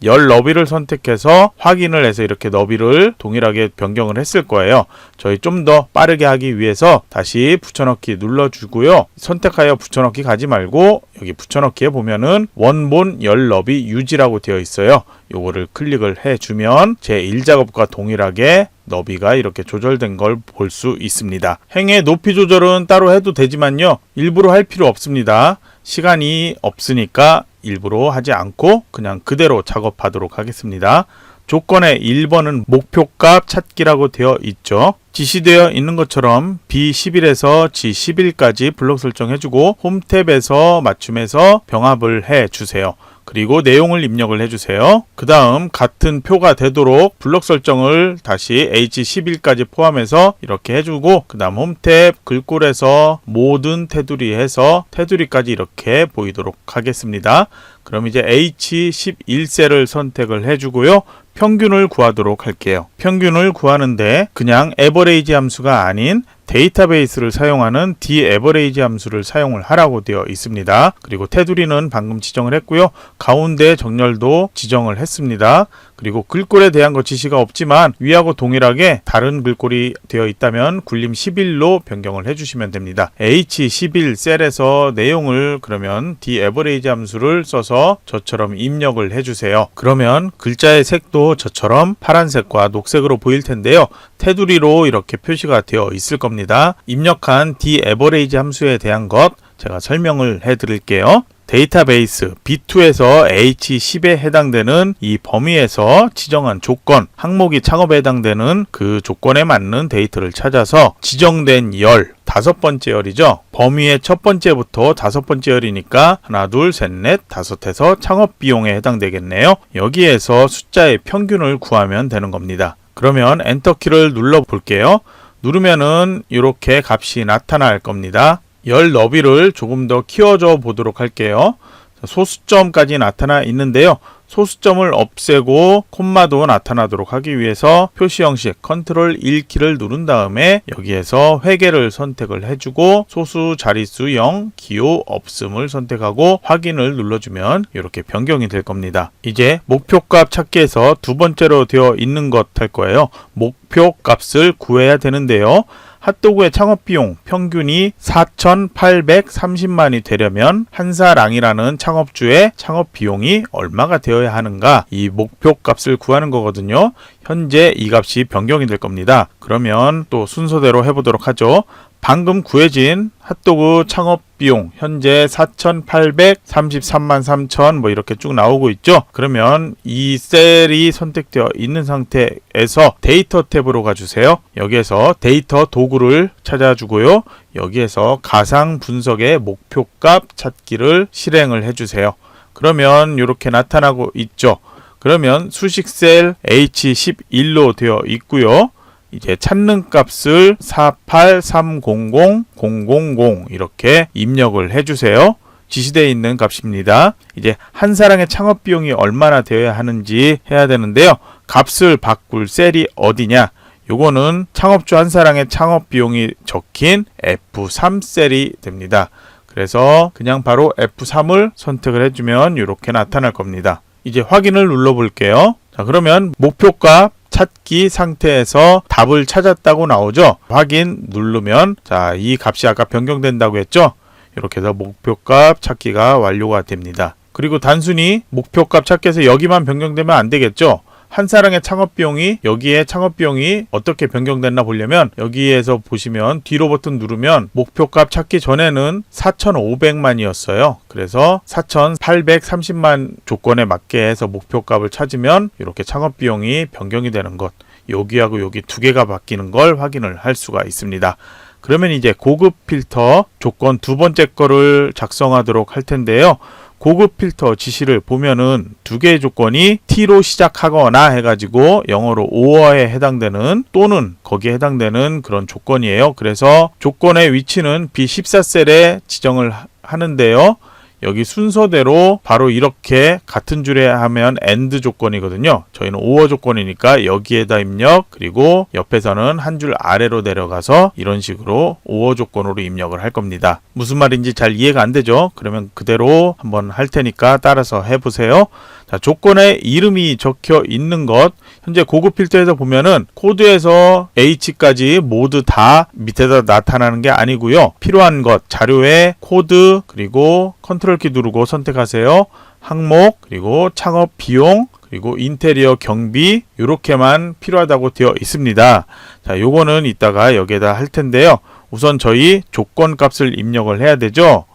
열 너비를 선택해서 확인을 해서 이렇게 너비를 동일하게 변경을 했을 거예요. 저희 좀 더 빠르게 하기 위해서 다시 붙여넣기 눌러주고요. 선택하여 붙여넣기 가지 말고 여기 붙여넣기에 보면은 원본 열 너비 유지라고 되어 있어요. 요거를 클릭을 해주면 제1작업과 동일하게 너비가 이렇게 조절된 걸 볼 수 있습니다. 행의 높이 조절은 따로 해도 되지만요. 일부러 할 필요 없습니다. 시간이 없으니까 일부러 하지 않고 그냥 그대로 작업하도록 하겠습니다. 조건의 1번은 목표값 찾기라고 되어 있죠. 지시되어 있는 것처럼 B11에서 G11까지 블록 설정해주고 홈 탭에서 맞춤해서 병합을 해주세요. 그리고 내용을 입력을 해주세요. 그 다음 같은 표가 되도록 블록 설정을 다시 H11까지 포함해서 이렇게 해주고 그 다음 홈탭 글꼴에서 모든 테두리 해서 테두리까지 이렇게 보이도록 하겠습니다. 그럼 이제 H11셀을 선택을 해주고요. 평균을 구하도록 할게요. 평균을 구하는데 그냥 에버레이지 함수가 아닌 데이터베이스를 사용하는 dAverage 함수를 사용을 하라고 되어 있습니다. 그리고 테두리는 방금 지정을 했고요. 가운데 정렬도 지정을 했습니다. 그리고 글꼴에 대한 거 지시가 없지만 위하고 동일하게 다른 글꼴이 되어 있다면 굴림 11로 변경을 해주시면 됩니다. H11 셀에서 내용을 그러면 dAverage 함수를 써서 저처럼 입력을 해주세요. 그러면 글자의 색도 저처럼 파란색과 녹색으로 보일 텐데요. 테두리로 이렇게 표시가 되어 있을 겁니다. 입력한 dAverage 함수에 대한 것 제가 설명을 해드릴게요. 데이터베이스 B2에서 H10에 해당되는 이 범위에서 지정한 조건, 항목이 창업에 해당되는 그 조건에 맞는 데이터를 찾아서 지정된 열, 5번째 열이죠. 범위의 첫 번째부터 5번째 열이니까 하나, 둘, 셋, 넷, 5에서 창업 비용에 해당되겠네요. 여기에서 숫자의 평균을 구하면 되는 겁니다. 그러면 엔터키를 눌러 볼게요. 누르면은 이렇게 값이 나타날 겁니다. 열 너비를 조금 더 키워줘 보도록 할게요. 소수점까지 나타나 있는데요. 소수점을 없애고 콤마도 나타나도록 하기 위해서 표시 형식 컨트롤 1키를 누른 다음에 여기에서 회계를 선택을 해주고 소수 자릿수 0, 기호 없음을 선택하고 확인을 눌러주면 이렇게 변경이 될 겁니다. 이제 목표값 찾기에서 두 번째로 되어 있는 것 할 거예요. 목표값을 구해야 되는데요. 핫도그의 창업비용 평균이 4,830만이 되려면 한사랑이라는 창업주의 창업비용이 얼마가 되어야 하는가, 이 목표값을 구하는 거거든요. 현재 이 값이 변경이 될 겁니다. 그러면 또 순서대로 해보도록 하죠. 방금 구해진 핫도그 창업비용 현재 4,833만 3천 뭐 이렇게 쭉 나오고 있죠. 그러면 이 셀이 선택되어 있는 상태에서 데이터 탭으로 가주세요. 여기에서 데이터 도구를 찾아주고요. 여기에서 가상 분석의 목표값 찾기를 실행을 해주세요. 그러면 이렇게 나타나고 있죠. 그러면 수식셀 H11로 되어 있고요. 이제 찾는 값을 48300,000 이렇게 입력을 해주세요. 지시되어 있는 값입니다. 이제 한사랑의 창업비용이 얼마나 되어야 하는지 해야 되는데요. 값을 바꿀 셀이 어디냐? 요거는 창업주 한사랑의 창업비용이 적힌 F3 셀이 됩니다. 그래서 그냥 바로 F3을 선택을 해주면 이렇게 나타날 겁니다. 이제 확인을 눌러 볼게요. 자, 그러면 목표값 찾기 상태에서 답을 찾았다고 나오죠. 확인 누르면 자, 이 값이 아까 변경된다고 했죠. 이렇게 해서 목표값 찾기가 완료가 됩니다. 그리고 단순히 목표값 찾기에서 여기만 변경되면 안 되겠죠. 한사랑의 창업비용이 여기에 창업비용이 어떻게 변경됐나 보려면 여기에서 보시면 뒤로 버튼 누르면 목표값 찾기 전에는 4,500만이었어요. 그래서 4,830만 조건에 맞게 해서 목표값을 찾으면 이렇게 창업비용이 변경이 되는 것, 여기하고 여기 두 개가 바뀌는 걸 확인을 할 수가 있습니다. 그러면 이제 고급 필터 조건 두 번째 거를 작성하도록 할 텐데요. 고급 필터 지시를 보면은 두 개의 조건이 T로 시작하거나 해가지고 영어로 or에 해당되는 또는 거기에 해당되는 그런 조건이에요. 그래서 조건의 위치는 B14셀에 지정을 하는데요. 여기 순서대로 바로 이렇게 같은 줄에 하면 AND 조건이거든요. 저희는 OR 조건이니까 여기에다 입력, 그리고 옆에서는 한 줄 아래로 내려가서 이런 식으로 OR 조건으로 입력을 할 겁니다. 무슨 말인지 잘 이해가 안 되죠? 그러면 그대로 한번 할 테니까 따라서 해보세요. 자, 조건에 이름이 적혀 있는 것, 현재 고급 필터에서 보면은 코드에서 H까지 모두 다 밑에다 나타나는 게 아니고요. 필요한 것, 자료에 코드, 그리고 컨트롤 키 누르고 선택하세요. 항목, 그리고 창업 비용, 그리고 인테리어 경비, 이렇게만 필요하다고 되어 있습니다. 자, 요거는 이따가 여기에다 할 텐데요. 우선 저희 조건 값을 입력을 해야 되죠.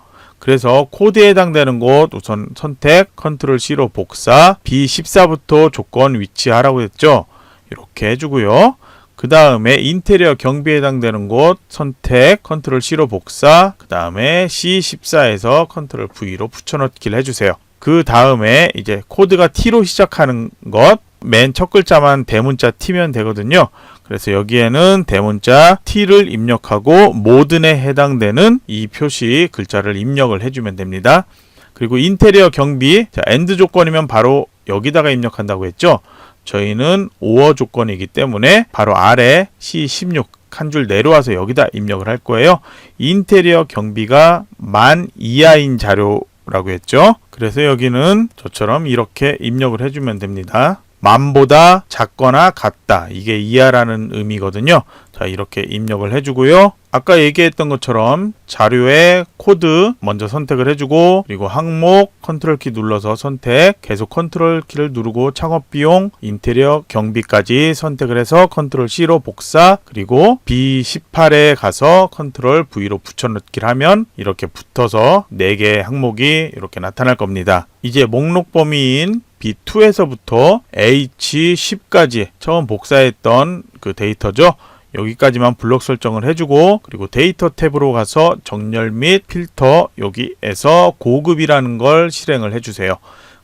그래서 코드에 해당되는 곳 우선 선택, 컨트롤 C로 복사, B14부터 조건 위치하라고 했죠. 이렇게 해주고요. 그 다음에 인테리어 경비에 해당되는 곳 선택, 컨트롤 C로 복사, 그 다음에 C14에서 컨트롤 V로 붙여넣기를 해주세요. 그 다음에 이제 코드가 T로 시작하는 것, 맨 첫 글자만 대문자 T면 되거든요. 그래서 여기에는 대문자 T를 입력하고 모든에 해당되는 이 표시 글자를 입력을 해주면 됩니다. 그리고 인테리어 경비, 자, AND 조건이면 바로 여기다가 입력한다고 했죠. 저희는 5어 조건이기 때문에 바로 아래 C16 한 줄 내려와서 여기다 입력을 할 거예요. 인테리어 경비가 10,000 이하인 자료라고 했죠. 그래서 여기는 저처럼 이렇게 입력을 해주면 됩니다. 10,000보다 작거나 같다. 이게 이하라는 의미거든요. 자, 이렇게 입력을 해주고요. 아까 얘기했던 것처럼 자료의 코드 먼저 선택을 해주고, 그리고 항목 컨트롤 키 눌러서 선택, 계속 컨트롤 키를 누르고 창업비용, 인테리어 경비까지 선택을 해서 컨트롤 C로 복사, 그리고 B18에 가서 컨트롤 V로 붙여넣기를 하면 이렇게 붙어서 4개의 항목이 이렇게 나타날 겁니다. 이제 목록 범위인 B2에서부터 H10까지 처음 복사했던 그 데이터죠. 여기까지만 블록 설정을 해주고, 그리고 데이터 탭으로 가서 정렬 및 필터, 여기에서 고급이라는 걸 실행을 해주세요.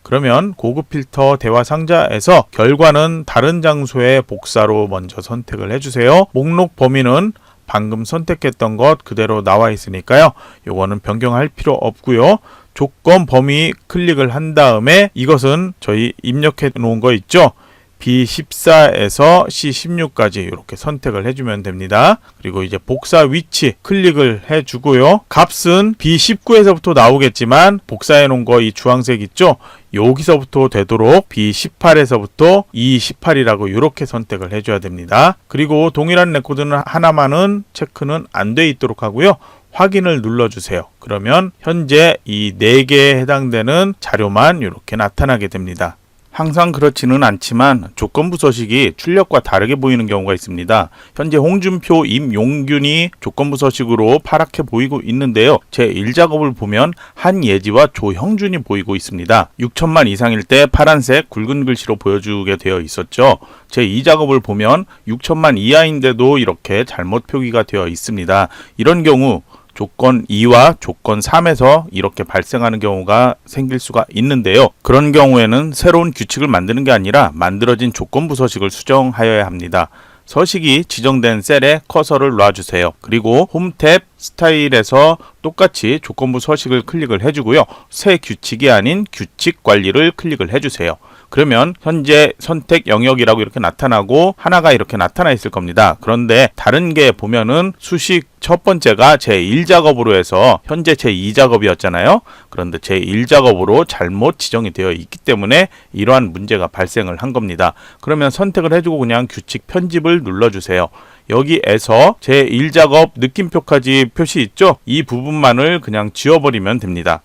그러면 고급 필터 대화 상자에서 결과는 다른 장소의 복사로 먼저 선택을 해주세요. 목록 범위는 방금 선택했던 것 그대로 나와 있으니까요. 요거는 변경할 필요 없고요. 조건 범위 클릭을 한 다음에 이것은 저희 입력해 놓은 거 있죠. B14에서 C16까지 이렇게 선택을 해주면 됩니다. 그리고 이제 복사 위치 클릭을 해주고요. 값은 B19에서부터 나오겠지만 복사해 놓은 거 이 주황색 있죠? 여기서부터 되도록 B18에서부터 E18이라고 이렇게 선택을 해줘야 됩니다. 그리고 동일한 레코드는 하나만은 체크는 안 돼 있도록 하고요. 확인을 눌러주세요. 그러면 현재 이 4개에 해당되는 자료만 이렇게 나타나게 됩니다. 항상 그렇지는 않지만 조건부 서식이 출력과 다르게 보이는 경우가 있습니다. 현재 홍준표, 임용균이 조건부 서식으로 파랗게 보이고 있는데요. 제 1작업을 보면 한예지와 조형준이 보이고 있습니다. 6천만 이상일 때 파란색 굵은 글씨로 보여주게 되어 있었죠. 제 2작업을 보면 6천만 이하인데도 이렇게 잘못 표기가 되어 있습니다. 이런 경우 조건 2와 조건 3에서 이렇게 발생하는 경우가 생길 수가 있는데요. 그런 경우에는 새로운 규칙을 만드는 게 아니라 만들어진 조건부 서식을 수정하여야 합니다. 서식이 지정된 셀에 커서를 놔주세요. 그리고 홈 탭 스타일에서 똑같이 조건부 서식을 클릭을 해주고요. 새 규칙이 아닌 규칙 관리를 클릭을 해주세요. 그러면 현재 선택 영역이라고 이렇게 나타나고 하나가 이렇게 나타나 있을 겁니다. 그런데 다른 게 보면은 수식 첫 번째가 제 1작업으로 해서 현재 제 2작업이었잖아요. 그런데 제 1작업으로 잘못 지정이 되어 있기 때문에 이러한 문제가 발생을 한 겁니다. 그러면 선택을 해주고 그냥 규칙 편집을 눌러주세요. 여기에서 제 1작업 느낌표까지 표시 있죠? 이 부분만을 그냥 지워버리면 됩니다.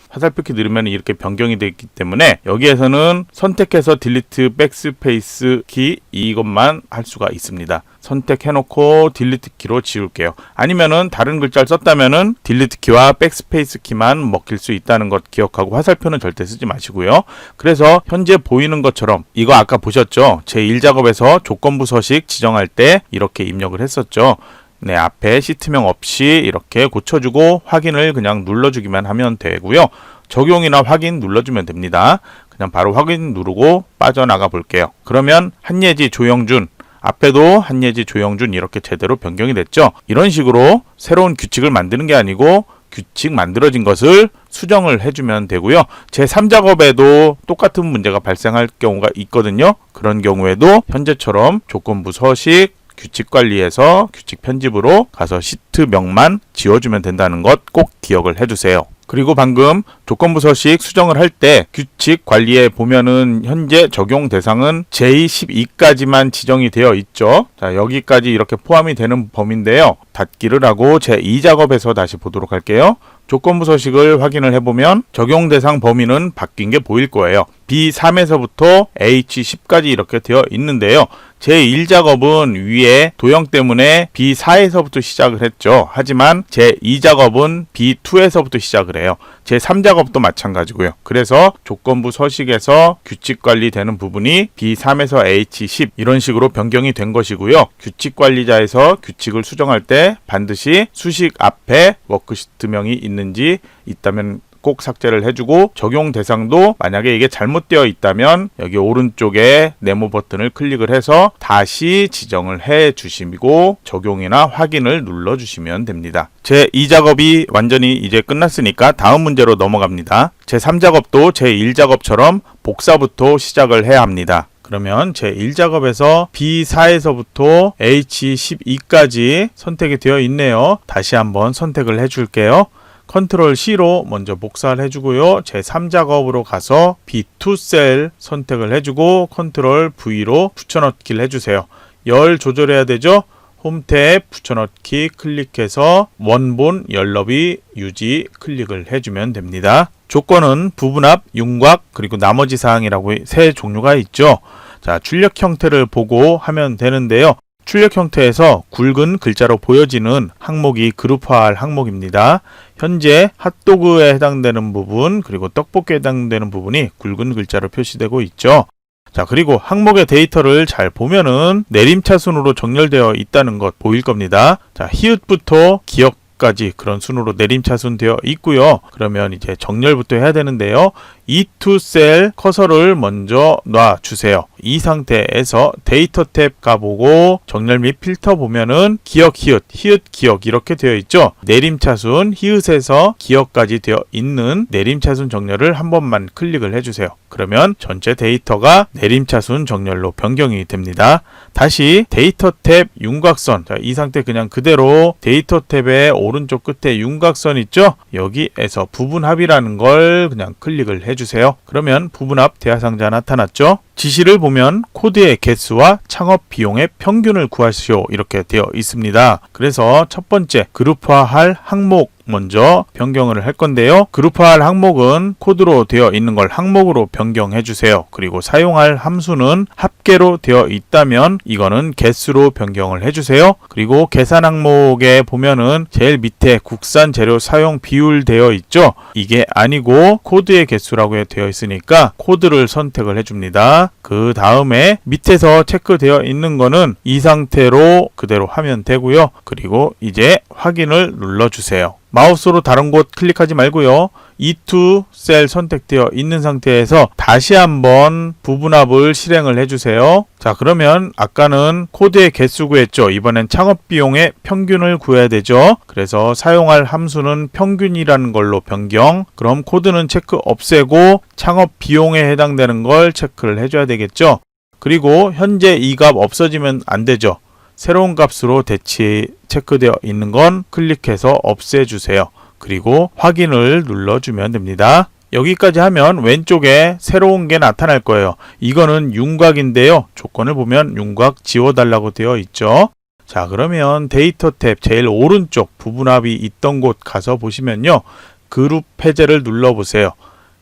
화살표 키 누르면 이렇게 변경이 되어 있기 때문에 여기에서는 선택해서 딜리트 백스페이스 키 이것만 할 수가 있습니다. 선택해놓고 딜리트 키로 지울게요. 아니면은 다른 글자를 썼다면은 딜리트 키와 백스페이스 키만 먹힐 수 있다는 것 기억하고 화살표는 절대 쓰지 마시고요. 그래서 현재 보이는 것처럼 이거 아까 보셨죠? 제 1작업에서 조건부 서식 지정할 때 이렇게 입력을 했었죠. 네, 앞에 시트명 없이 이렇게 고쳐주고 확인을 그냥 눌러주기만 하면 되고요. 적용이나 확인 눌러주면 됩니다. 그냥 바로 확인 누르고 빠져나가 볼게요. 그러면 한예지 조영준, 앞에도 한예지 조영준 이렇게 제대로 변경이 됐죠. 이런 식으로 새로운 규칙을 만드는 게 아니고 규칙 만들어진 것을 수정을 해주면 되고요. 제3작업에도 똑같은 문제가 발생할 경우가 있거든요. 그런 경우에도 현재처럼 조건부 서식 규칙 관리에서 규칙 편집으로 가서 시트명만 지워주면 된다는 것 꼭 기억을 해주세요. 그리고 방금 조건부 서식 수정을 할 때 규칙 관리에 보면은 현재 적용 대상은 J12까지만 지정이 되어 있죠. 자, 여기까지 이렇게 포함이 되는 범위인데요. 닫기를 하고 제2작업에서 다시 보도록 할게요. 조건부 서식을 확인을 해보면 적용 대상 범위는 바뀐 게 보일 거예요. B3에서부터 H10까지 이렇게 되어 있는데요. 제1작업은 위에 도형 때문에 B4에서부터 시작을 했죠. 하지만 제2작업은 B2에서부터 시작을 해요. 제3작업도 마찬가지고요. 그래서 조건부 서식에서 규칙 관리되는 부분이 B3에서 H10 이런 식으로 변경이 된 것이고요. 규칙 관리자에서 규칙을 수정할 때 반드시 수식 앞에 워크시트명이 있는지 있다면 꼭 삭제를 해주고 적용 대상도 만약에 이게 잘못되어 있다면 여기 오른쪽에 네모 버튼을 클릭을 해서 다시 지정을 해 주시고 적용이나 확인을 눌러 주시면 됩니다. 제 2작업이 완전히 이제 끝났으니까 다음 문제로 넘어갑니다. 제 3작업도 제 1작업처럼 복사부터 시작을 해야 합니다. 그러면 제1작업에서 B4에서부터 H12까지 선택이 되어 있네요. 다시 한번 선택을 해줄게요. 컨트롤 C로 먼저 복사를 해주고요. 제3작업으로 가서 B2 셀 선택을 해주고 컨트롤 V로 붙여넣기를 해주세요. 열 조절해야 되죠. 홈 탭 붙여넣기 클릭해서 원본 열 너비 유지 클릭을 해주면 됩니다. 조건은 부분합, 윤곽, 그리고 나머지 사항이라고 세 종류가 있죠. 자, 출력 형태를 보고 하면 되는데요. 출력 형태에서 굵은 글자로 보여지는 항목이 그룹화할 항목입니다. 현재 핫도그에 해당되는 부분, 그리고 떡볶이에 해당되는 부분이 굵은 글자로 표시되고 있죠. 자, 그리고 항목의 데이터를 잘 보면은 내림차순으로 정렬되어 있다는 것 보일 겁니다. 자, 히읗부터 기역까지 그런 순으로 내림차순 되어 있고요. 그러면 이제 정렬부터 해야 되는데요. E2 셀 커서를 먼저 놔주세요. 이 상태에서 데이터 탭 가보고 정렬 및 필터 보면은 기역, 히읗, 기역 이렇게 되어 있죠. 내림차순, 히읗에서 기역까지 되어 있는 내림차순 정렬을 한 번만 클릭을 해주세요. 그러면 전체 데이터가 내림차순 정렬로 변경이 됩니다. 다시 데이터 탭 윤곽선, 자, 이 상태 그냥 그대로 데이터 탭의 오른쪽 끝에 윤곽선 있죠. 여기에서 부분합이라는 걸 그냥 클릭을 해주세요. 그러면 부분합 대하상자 나타났죠. 지시를 보면 코드의 개수와 창업 비용의 평균을 구하시오 이렇게 되어 있습니다. 그래서 첫 번째 그룹화할 항목 먼저 변경을 할 건데요. 그룹화할 항목은 코드로 되어 있는 걸 항목으로 변경해 주세요. 그리고 사용할 함수는 합계로 되어 있다면 이거는 개수로 변경을 해 주세요. 그리고 계산 항목에 보면은 제일 밑에 국산 재료 사용 비율 되어 있죠. 이게 아니고 코드의 개수라고 되어 있으니까 코드를 선택을 해 줍니다. 그 다음에 밑에서 체크되어 있는 거는 이 상태로 그대로 하면 되고요. 그리고 이제 확인을 눌러주세요. 마우스로 다른 곳 클릭하지 말고요. E2 셀 선택되어 있는 상태에서 다시 한번 부분합을 실행을 해주세요. 자, 그러면 아까는 코드의 개수 구했죠. 이번엔 창업 비용의 평균을 구해야 되죠. 그래서 사용할 함수는 평균이라는 걸로 변경. 그럼 코드는 체크 없애고 창업 비용에 해당되는 걸 체크를 해줘야 되겠죠. 그리고 현재 이 값 없어지면 안 되죠. 새로운 값으로 대치 체크되어 있는 건 클릭해서 없애주세요. 그리고 확인을 눌러주면 됩니다. 여기까지 하면 왼쪽에 새로운 게 나타날 거예요. 이거는 윤곽인데요. 조건을 보면 윤곽 지워달라고 되어 있죠. 자, 그러면 데이터 탭 제일 오른쪽 부분합이 있던 곳 가서 보시면요. 그룹 해제를 눌러보세요.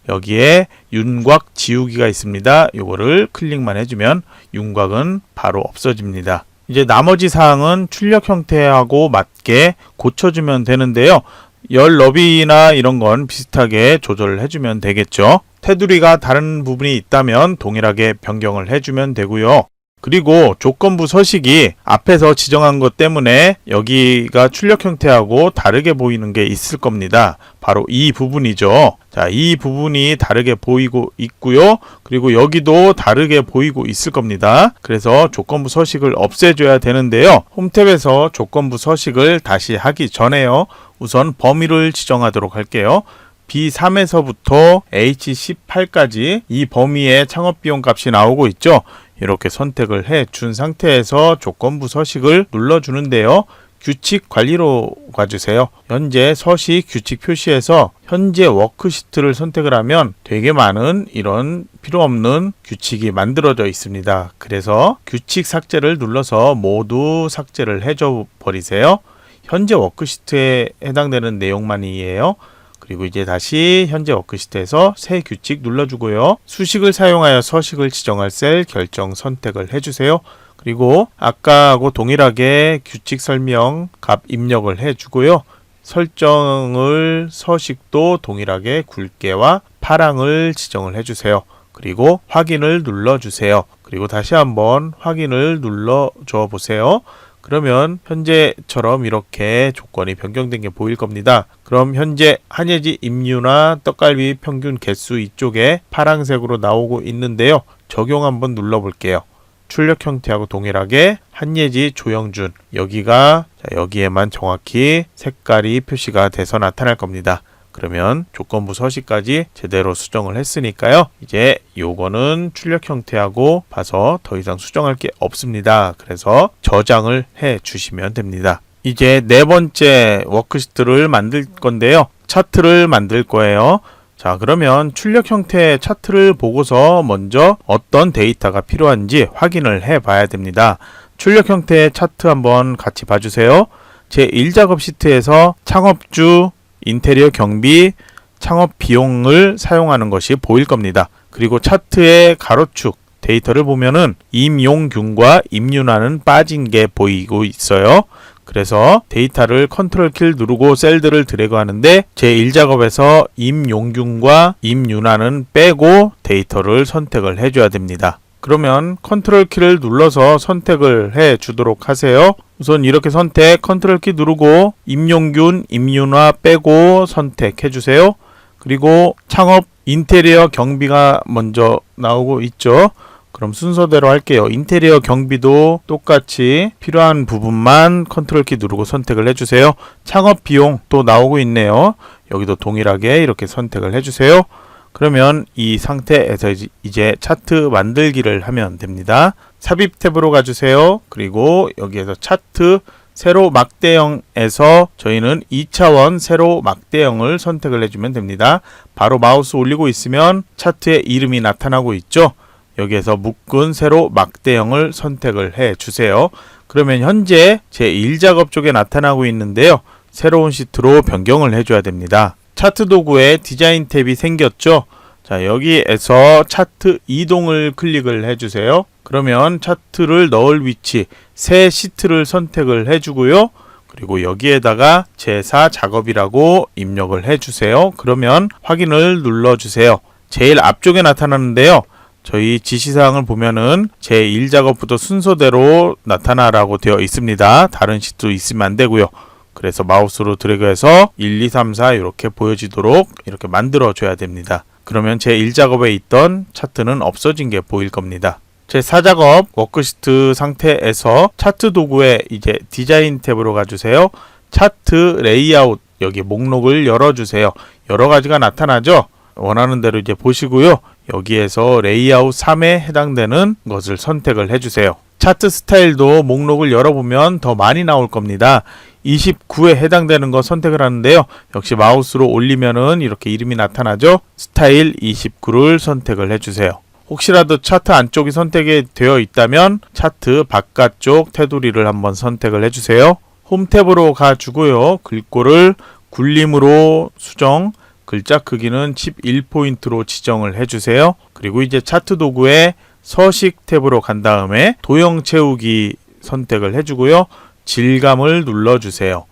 여기에 윤곽 지우기가 있습니다. 요거를 클릭만 해주면 윤곽은 바로 없어집니다. 이제 나머지 사항은 출력 형태하고 맞게 고쳐주면 되는데요. 열 너비나 이런 건 비슷하게 조절을 해주면 되겠죠. 테두리가 다른 부분이 있다면 동일하게 변경을 해주면 되고요. 그리고 조건부 서식이 앞에서 지정한 것 때문에 여기가 출력 형태하고 다르게 보이는 게 있을 겁니다. 바로 이 부분이죠. 자, 이 부분이 다르게 보이고 있고요. 그리고 여기도 다르게 보이고 있을 겁니다. 그래서 조건부 서식을 없애줘야 되는데요. 홈탭에서 조건부 서식을 다시 하기 전에요. 우선 범위를 지정하도록 할게요. B3에서부터 H18까지 이 범위의 창업비용 값이 나오고 있죠. 이렇게 선택을 해 준 상태에서 조건부 서식을 눌러주는데요. 규칙 관리로 가주세요. 현재 서식 규칙 표시에서 현재 워크시트를 선택을 하면 되게 많은 이런 필요 없는 규칙이 만들어져 있습니다. 그래서 규칙 삭제를 눌러서 모두 삭제를 해줘 버리세요. 현재 워크시트에 해당되는 내용만이에요. 그리고 이제 다시 현재 워크시트에서 새 규칙 눌러주고요. 수식을 사용하여 서식을 지정할 셀 결정 선택을 해주세요. 그리고 아까하고 동일하게 규칙 설명 값 입력을 해주고요. 설정을 서식도 동일하게 굵게와 파랑을 지정을 해주세요. 그리고 확인을 눌러주세요. 그리고 다시 한번 확인을 눌러줘 보세요. 그러면 현재처럼 이렇게 조건이 변경된 게 보일 겁니다. 그럼 현재 한예지 임유나 떡갈비 평균 개수 이쪽에 파란색으로 나오고 있는데요. 적용 한번 눌러볼게요. 출력 형태하고 동일하게 한예지 조영준 여기가 여기에만 정확히 색깔이 표시가 돼서 나타날 겁니다. 그러면 조건부 서식까지 제대로 수정을 했으니까요. 이제 요거는 출력 형태하고 봐서 더 이상 수정할 게 없습니다. 그래서 저장을 해 주시면 됩니다. 이제 네 번째 워크시트를 만들 건데요. 차트를 만들 거예요. 자, 그러면 출력 형태의 차트를 보고서 먼저 어떤 데이터가 필요한지 확인을 해 봐야 됩니다. 출력 형태의 차트 한번 같이 봐주세요. 제 1작업 시트에서 창업주, 인테리어 경비, 창업 비용을 사용하는 것이 보일 겁니다. 그리고 차트의 가로축 데이터를 보면은 임용균과 임윤아는 빠진 게 보이고 있어요. 그래서 데이터를 컨트롤 키를 누르고 셀들을 드래그 하는데 제 1작업에서 임용균과 임윤아는 빼고 데이터를 선택을 해줘야 됩니다. 그러면 컨트롤 키를 눌러서 선택을 해 주도록 하세요. 우선 이렇게 선택, 컨트롤 키 누르고 임용균, 임윤아 빼고 선택해 주세요. 그리고 창업, 인테리어 경비가 먼저 나오고 있죠. 그럼 순서대로 할게요. 인테리어 경비도 똑같이 필요한 부분만 컨트롤 키 누르고 선택을 해주세요. 창업 비용 또 나오고 있네요. 여기도 동일하게 이렇게 선택을 해주세요. 그러면 이 상태에서 이제 차트 만들기를 하면 됩니다. 삽입 탭으로 가주세요. 그리고 여기에서 차트 세로 막대형에서 저희는 2차원 세로 막대형을 선택을 해주면 됩니다. 바로 마우스 올리고 있으면 차트의 이름이 나타나고 있죠. 여기에서 묶은 세로 막대형을 선택을 해 주세요. 그러면 현재 제 1작업 쪽에 나타나고 있는데요. 새로운 시트로 변경을 해줘야 됩니다. 차트 도구에 디자인 탭이 생겼죠. 자, 여기에서 차트 이동을 클릭을 해주세요. 그러면 차트를 넣을 위치 새 시트를 선택을 해주고요. 그리고 여기에다가 제4 작업이라고 입력을 해주세요. 그러면 확인을 눌러주세요. 제일 앞쪽에 나타나는데요. 저희 지시사항을 보면은 제1작업부터 순서대로 나타나라고 되어 있습니다. 다른 시트도 있으면 안 되고요. 그래서 마우스로 드래그해서 1, 2, 3, 4 이렇게 보여지도록 이렇게 만들어 줘야 됩니다. 그러면 제1작업에 있던 차트는 없어진 게 보일 겁니다. 제4작업 워크시트 상태에서 차트 도구에 이제 디자인 탭으로 가주세요. 차트 레이아웃 여기 목록을 열어주세요. 여러 가지가 나타나죠. 원하는 대로 이제 보시고요. 여기에서 레이아웃 3에 해당되는 것을 선택을 해주세요. 차트 스타일도 목록을 열어보면 더 많이 나올 겁니다. 29에 해당되는 거 선택을 하는데요. 역시 마우스로 올리면은 이렇게 이름이 나타나죠. 스타일 29를 선택을 해주세요. 혹시라도 차트 안쪽이 선택이 되어 있다면 차트 바깥쪽 테두리를 한번 선택을 해주세요. 홈 탭으로 가주고요. 글꼴을 굴림으로 수정, 글자 크기는 11포인트로 지정을 해주세요. 그리고 이제 차트 도구에 서식 탭으로 간 다음에 도형 채우기 선택을 해주고요. 질감을 눌러주세요.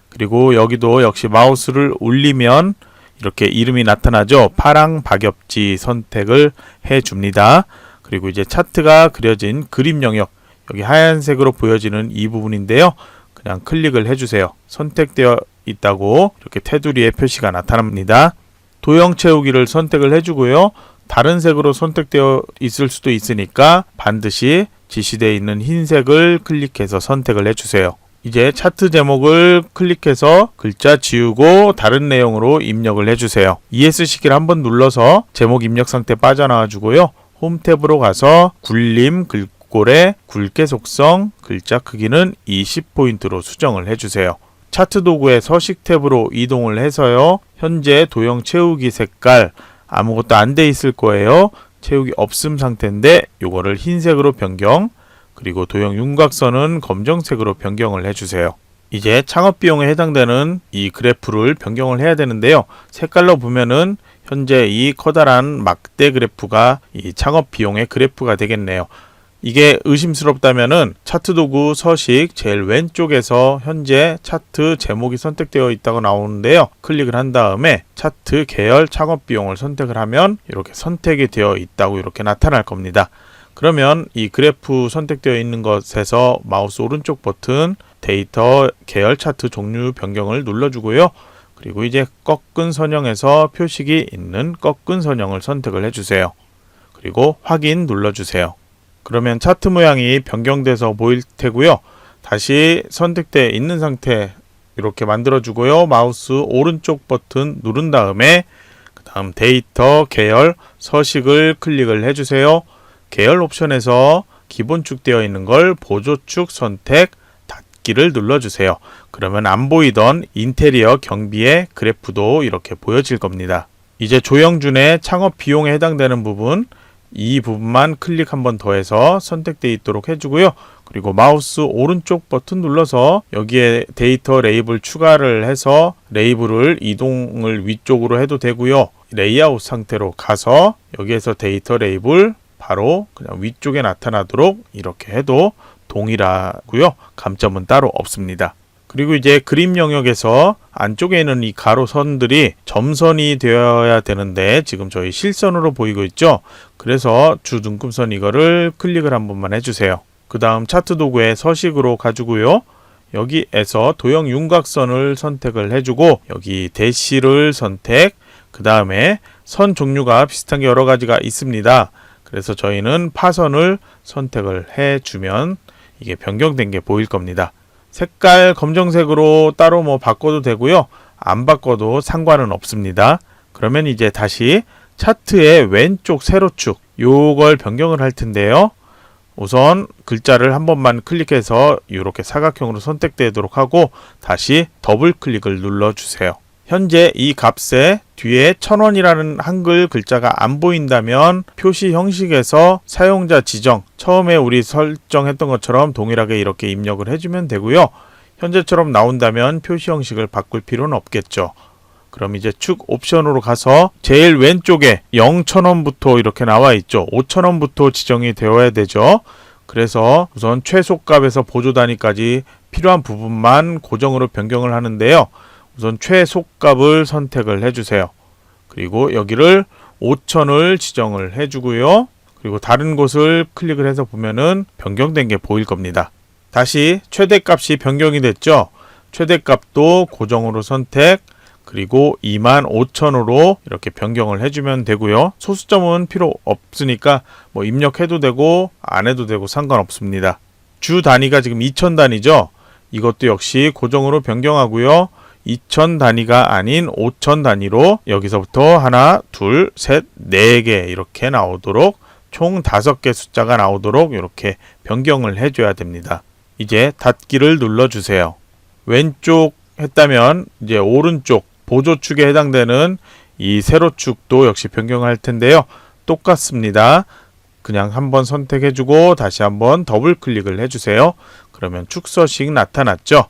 그리고 여기도 역시 마우스를 올리면 이렇게 이름이 나타나죠. 파랑 박엽지 선택을 해줍니다. 그리고 이제 차트가 그려진 그림 영역 여기 하얀색으로 보여지는 이 부분인데요. 그냥 클릭을 해주세요. 선택되어 있다고 이렇게 테두리에 표시가 나타납니다. 도형 채우기를 선택을 해주고요. 다른 색으로 선택되어 있을 수도 있으니까 반드시 지시되어 있는 흰색을 클릭해서 선택을 해주세요. 이제 차트 제목을 클릭해서 글자 지우고 다른 내용으로 입력을 해주세요. ESC키를 한번 눌러서 제목 입력 상태 빠져나와 주고요. 홈 탭으로 가서 굴림 글꼴의 굵게 속성 글자 크기는 20포인트로 수정을 해주세요. 차트 도구의 서식 탭으로 이동을 해서요. 현재 도형 채우기 색깔 아무것도 안 돼 있을 거예요. 채우기 없음 상태인데 요거를 흰색으로 변경, 그리고 도형 윤곽선은 검정색으로 변경을 해주세요. 이제 창업 비용에 해당되는 이 그래프를 변경을 해야 되는데요. 색깔로 보면은 현재 이 커다란 막대 그래프가 이 창업 비용의 그래프가 되겠네요. 이게 의심스럽다면은 차트 도구 서식 제일 왼쪽에서 현재 차트 제목이 선택되어 있다고 나오는데요. 클릭을 한 다음에 차트 계열 창업 비용을 선택을 하면 이렇게 선택이 되어 있다고 이렇게 나타날 겁니다. 그러면 이 그래프 선택되어 있는 것에서 마우스 오른쪽 버튼 데이터 계열 차트 종류 변경을 눌러주고요. 그리고 이제 꺾은 선형에서 표식이 있는 꺾은 선형을 선택을 해주세요. 그리고 확인 눌러주세요. 그러면 차트 모양이 변경돼서 보일 테고요. 다시 선택되어 있는 상태 이렇게 만들어주고요. 마우스 오른쪽 버튼 누른 다음에 그 다음 데이터, 계열, 서식을 클릭을 해주세요. 계열 옵션에서 기본축 되어 있는 걸 보조축 선택, 닫기를 눌러주세요. 그러면 안 보이던 인테리어 경비의 그래프도 이렇게 보여질 겁니다. 이제 조영준의 창업 비용에 해당되는 부분, 이 부분만 클릭 한번 더 해서 선택되어 있도록 해주고요. 그리고 마우스 오른쪽 버튼 눌러서 여기에 데이터 레이블 추가를 해서 레이블을 이동을 위쪽으로 해도 되고요. 레이아웃 상태로 가서 여기에서 데이터 레이블 바로 그냥 위쪽에 나타나도록 이렇게 해도 동일하고요. 감점은 따로 없습니다. 그리고 이제 그림 영역에서 안쪽에 있는 이 가로선들이 점선이 되어야 되는데 지금 저희 실선으로 보이고 있죠. 그래서 주등급선 이거를 클릭을 한 번만 해주세요. 그 다음 차트 도구의 서식으로 가지고요. 여기에서 도형 윤곽선을 선택을 해주고 여기 대시를 선택, 그 다음에 선 종류가 비슷한 게 여러 가지가 있습니다. 그래서 저희는 파선을 선택을 해주면 이게 변경된 게 보일 겁니다. 색깔 검정색으로 따로 뭐 바꿔도 되고요. 안 바꿔도 상관은 없습니다. 그러면 이제 다시 차트의 왼쪽 세로축 요걸 변경을 할 텐데요. 우선 글자를 한 번만 클릭해서 이렇게 사각형으로 선택되도록 하고 다시 더블 클릭을 눌러주세요. 현재 이 값에 뒤에 1000원이라는 한글 글자가 안 보인다면 표시 형식에서 사용자 지정, 처음에 우리 설정했던 것처럼 동일하게 이렇게 입력을 해주면 되고요. 현재처럼 나온다면 표시 형식을 바꿀 필요는 없겠죠. 그럼 이제 축 옵션으로 가서 제일 왼쪽에 0,000원부터 이렇게 나와 있죠. 5,000원부터 지정이 되어야 되죠. 그래서 우선 최소값에서 보조 단위까지 필요한 부분만 고정으로 변경을 하는데요. 우선 최소값을 선택을 해주세요. 그리고 여기를 5,000을 지정을 해주고요. 그리고 다른 곳을 클릭을 해서 보면은 변경된 게 보일 겁니다. 다시 최대값이 변경이 됐죠. 최대값도 고정으로 선택, 그리고 25,000으로 이렇게 변경을 해주면 되고요. 소수점은 필요 없으니까 뭐 입력해도 되고 안 해도 되고 상관없습니다. 주 단위가 지금 2,000 단위죠. 이것도 역시 고정으로 변경하고요. 2,000 단위가 아닌 5,000 단위로 여기서부터 하나, 둘, 셋, 4개 이렇게 나오도록 총 5개 숫자가 나오도록 이렇게 변경을 해줘야 됩니다. 이제 닫기를 눌러주세요. 왼쪽 했다면 이제 오른쪽 보조축에 해당되는 이 세로축도 역시 변경할 텐데요. 똑같습니다. 그냥 한번 선택해주고 다시 한번 더블 클릭을 해주세요. 그러면 축서식 나타났죠.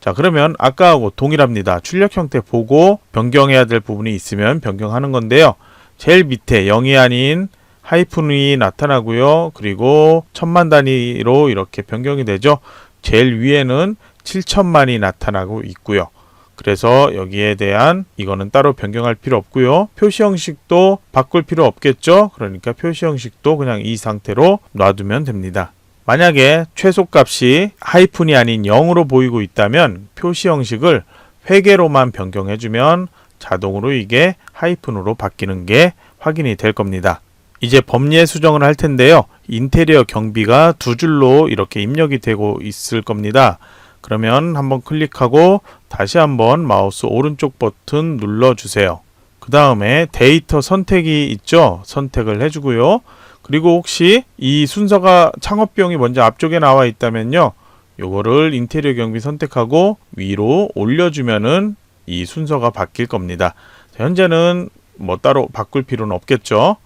자, 그러면 아까하고 동일합니다. 출력 형태 보고 변경해야 될 부분이 있으면 변경하는 건데요. 제일 밑에 0이 아닌 하이픈이 나타나고요. 그리고 1000만 단위로 이렇게 변경이 되죠. 제일 위에는 7천만이 나타나고 있고요. 그래서 여기에 대한 이거는 따로 변경할 필요 없고요. 표시 형식도 바꿀 필요 없겠죠. 그러니까 표시 형식도 그냥 이 상태로 놔두면 됩니다. 만약에 최소값이 하이픈이 아닌 0으로 보이고 있다면 표시 형식을 회계로만 변경해주면 자동으로 이게 하이픈으로 바뀌는 게 확인이 될 겁니다. 이제 범례 수정을 할 텐데요. 인테리어 경비가 2줄로 이렇게 입력이 되고 있을 겁니다. 그러면 한번 클릭하고 다시 한번 마우스 오른쪽 버튼 눌러주세요. 그 다음에 데이터 선택이 있죠. 선택을 해주고요. 그리고 혹시 이 순서가 창업비용이 먼저 앞쪽에 나와 있다면요. 요거를 인테리어 경비 선택하고 위로 올려주면은 이 순서가 바뀔 겁니다. 현재는 뭐 따로 바꿀 필요는 없겠죠.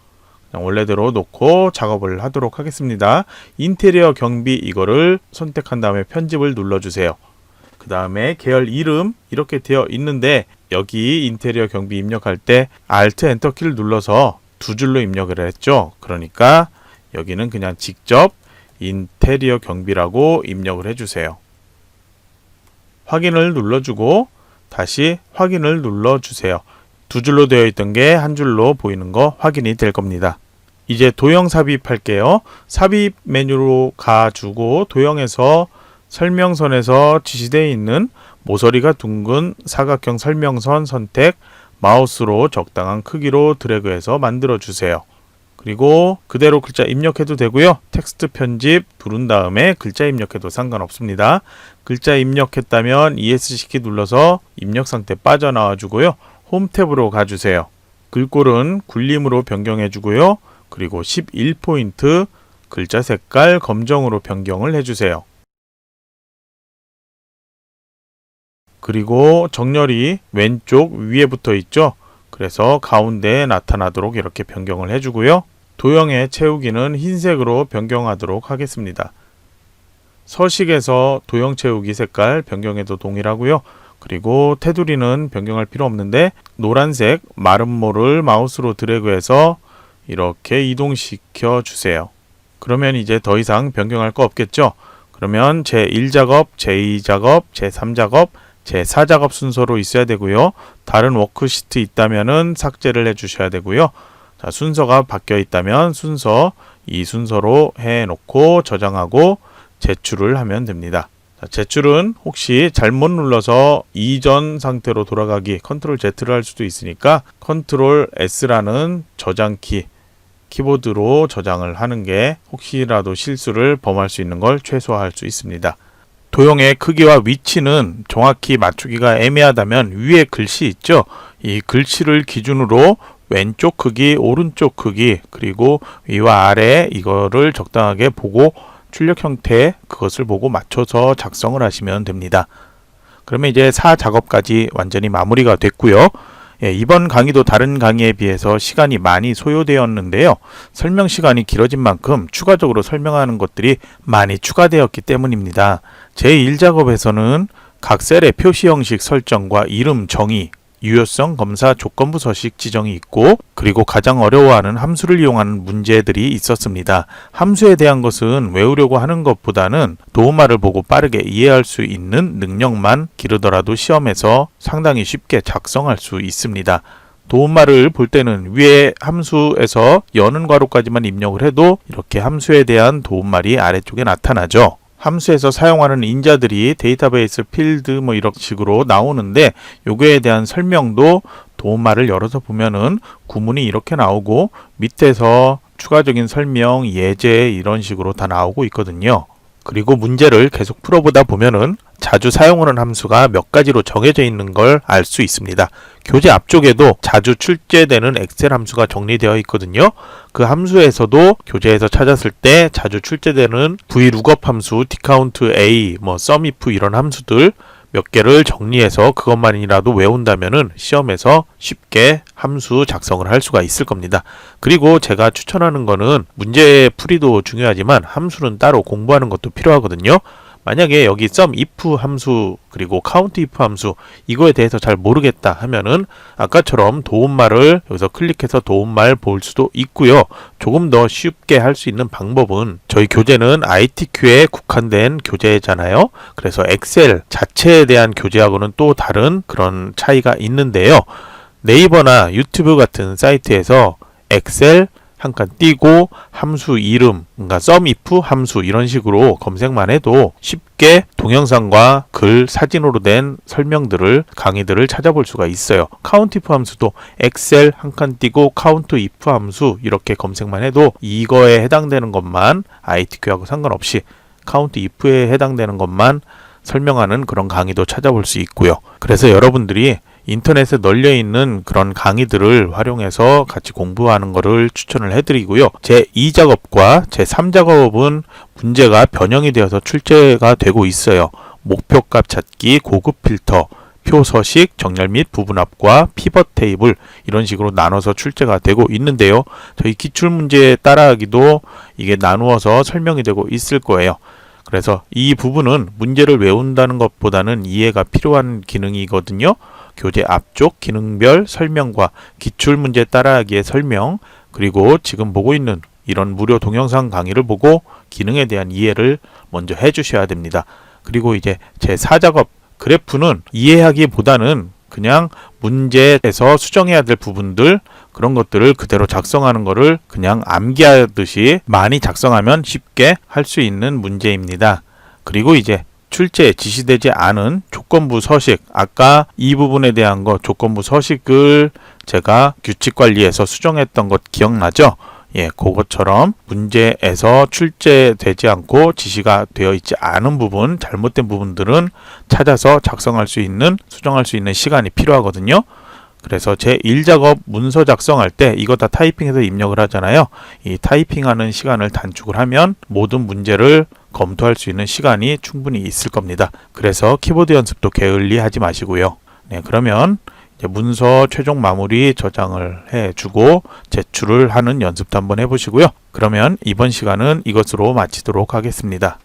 그냥 원래대로 놓고 작업을 하도록 하겠습니다. 인테리어 경비 이거를 선택한 다음에 편집을 눌러주세요. 그 다음에 계열 이름 이렇게 되어 있는데 여기 인테리어 경비 입력할 때 Alt 엔터 키를 눌러서 2줄로 입력을 했죠. 그러니까 여기는 그냥 직접 인테리어 경비라고 입력을 해주세요. 확인을 눌러주고 다시 확인을 눌러주세요. 2줄로 되어 있던 게 한 줄로 보이는 거 확인이 될 겁니다. 이제 도형 삽입할게요. 삽입 메뉴로 가주고 도형에서 설명선에서 지시되어 있는 모서리가 둥근 사각형 설명선 선택, 마우스로 적당한 크기로 드래그해서 만들어 주세요. 그리고 그대로 글자 입력해도 되고요. 텍스트 편집 누른 다음에 글자 입력해도 상관없습니다. 글자 입력했다면 ESC 키 눌러서 입력 상태 빠져나와 주고요. 홈 탭으로 가주세요. 글꼴은 굴림으로 변경해 주고요. 그리고 11포인트 글자 색깔 검정으로 변경을 해주세요. 그리고 정렬이 왼쪽 위에 붙어 있죠. 그래서 가운데에 나타나도록 이렇게 변경을 해주고요. 도형의 채우기는 흰색으로 변경하도록 하겠습니다. 서식에서 도형 채우기 색깔 변경해도 동일하고요. 그리고 테두리는 변경할 필요 없는데 노란색 마름모를 마우스로 드래그해서 이렇게 이동시켜 주세요. 그러면 이제 더 이상 변경할 거 없겠죠? 그러면 제1작업, 제2작업, 제3작업, 제4작업 순서로 있어야 되고요. 다른 워크시트 있다면 삭제를 해 주셔야 되고요. 자, 순서가 바뀌어 있다면 이 순서로 해놓고 저장하고 제출을 하면 됩니다. 자, 제출은 혹시 잘못 눌러서 이전 상태로 돌아가기 컨트롤 Z를 할 수도 있으니까 컨트롤 S라는 저장키 키보드로 저장을 하는 게 혹시라도 실수를 범할 수 있는 걸 최소화할 수 있습니다. 도형의 크기와 위치는 정확히 맞추기가 애매하다면 위에 글씨 있죠? 이 글씨를 기준으로 왼쪽 크기, 오른쪽 크기, 그리고 위와 아래 이거를 적당하게 보고 출력 형태 그것을 보고 맞춰서 작성을 하시면 됩니다. 그러면 이제 4작업까지 완전히 마무리가 됐고요. 이번 강의도 다른 강의에 비해서 시간이 많이 소요되었는데요. 설명 시간이 길어진 만큼 추가적으로 설명하는 것들이 많이 추가되었기 때문입니다. 제1작업에서는 각 셀의 표시 형식 설정과 이름 정의, 유효성 검사 조건부 서식 지정이 있고 그리고 가장 어려워하는 함수를 이용하는 문제들이 있었습니다. 함수에 대한 것은 외우려고 하는 것보다는 도움말을 보고 빠르게 이해할 수 있는 능력만 기르더라도 시험에서 상당히 쉽게 작성할 수 있습니다. 도움말을 볼 때는 위에 함수에서 여는 괄호까지만 입력을 해도 이렇게 함수에 대한 도움말이 아래쪽에 나타나죠. 함수에서 사용하는 인자들이 데이터베이스 필드 이런 식으로 나오는데 요거에 대한 설명도 도움말을 열어서 보면은 구문이 이렇게 나오고 밑에서 추가적인 설명, 예제 이런 식으로 다 나오고 있거든요. 그리고 문제를 계속 풀어보다 보면은 자주 사용하는 함수가 몇 가지로 정해져 있는 걸 알 수 있습니다. 교재 앞쪽에도 자주 출제되는 엑셀 함수가 정리되어 있거든요. 그 함수에서도 교재에서 찾았을 때 자주 출제되는 VLOOKUP 함수, dCountA, SUMIF 이런 함수들 몇 개를 정리해서 그것만이라도 외운다면은 시험에서 쉽게 함수 작성을 할 수가 있을 겁니다. 그리고 제가 추천하는 거는 문제 풀이도 중요하지만 함수는 따로 공부하는 것도 필요하거든요. 만약에 여기 SUMIF 함수 그리고 COUNTIF 함수 이거에 대해서 잘 모르겠다 하면은 아까처럼 도움말을 여기서 클릭해서 도움말 볼 수도 있고요. 조금 더 쉽게 할 수 있는 방법은 저희 교재는 ITQ에 국한된 교재잖아요. 그래서 엑셀 자체에 대한 교재하고는 또 다른 그런 차이가 있는데요. 네이버나 유튜브 같은 사이트에서 엑셀 한 칸 띄고 함수 이름, 그러니까 SUMIF 함수 이런 식으로 검색만 해도 쉽게 동영상과 글, 사진으로 된 설명들을, 강의들을 찾아볼 수가 있어요. COUNTIF 함수도 엑셀 한 칸 띄고 COUNTIF 함수 이렇게 검색만 해도 이거에 해당되는 것만 ITQ하고 상관없이 COUNTIF에 해당되는 것만 설명하는 그런 강의도 찾아볼 수 있고요. 그래서 여러분들이 인터넷에 널려있는 그런 강의들을 활용해서 같이 공부하는 것을 추천을 해드리고요. 제2작업과 제3작업은 문제가 변형이 되어서 출제가 되고 있어요. 목표값 찾기, 고급 필터, 표서식, 정렬 및 부분합과 피벗 테이블 이런 식으로 나눠서 출제가 되고 있는데요. 저희 기출문제 따라하기도 이게 나누어서 설명이 되고 있을 거예요. 그래서 이 부분은 문제를 외운다는 것보다는 이해가 필요한 기능이거든요. 교재 앞쪽 기능별 설명과 기출문제 따라하기의 설명, 그리고 지금 보고 있는 이런 무료 동영상 강의를 보고 기능에 대한 이해를 먼저 해주셔야 됩니다. 그리고 이제 제4작업 그래프는 이해하기보다는 그냥 문제에서 수정해야 될 부분들 그런 것들을 그대로 작성하는 거를 그냥 암기하듯이 많이 작성하면 쉽게 할 수 있는 문제입니다. 그리고 이제 출제에 지시되지 않은 조건부 서식, 아까 이 부분에 대한 거 조건부 서식을 제가 규칙 관리에서 수정했던 것 기억나죠? 예, 그것처럼 문제에서 출제되지 않고 지시가 되어 있지 않은 부분, 잘못된 부분들은 찾아서 작성할 수 있는, 수정할 수 있는 시간이 필요하거든요. 그래서 제1작업 문서 작성할 때 이거 다 타이핑해서 입력을 하잖아요. 이 타이핑하는 시간을 단축을 하면 모든 문제를 검토할 수 있는 시간이 충분히 있을 겁니다. 그래서 키보드 연습도 게을리 하지 마시고요. 네, 그러면 이제 문서 최종 마무리 저장을 해주고 제출을 하는 연습도 한번 해보시고요. 그러면 이번 시간은 이것으로 마치도록 하겠습니다.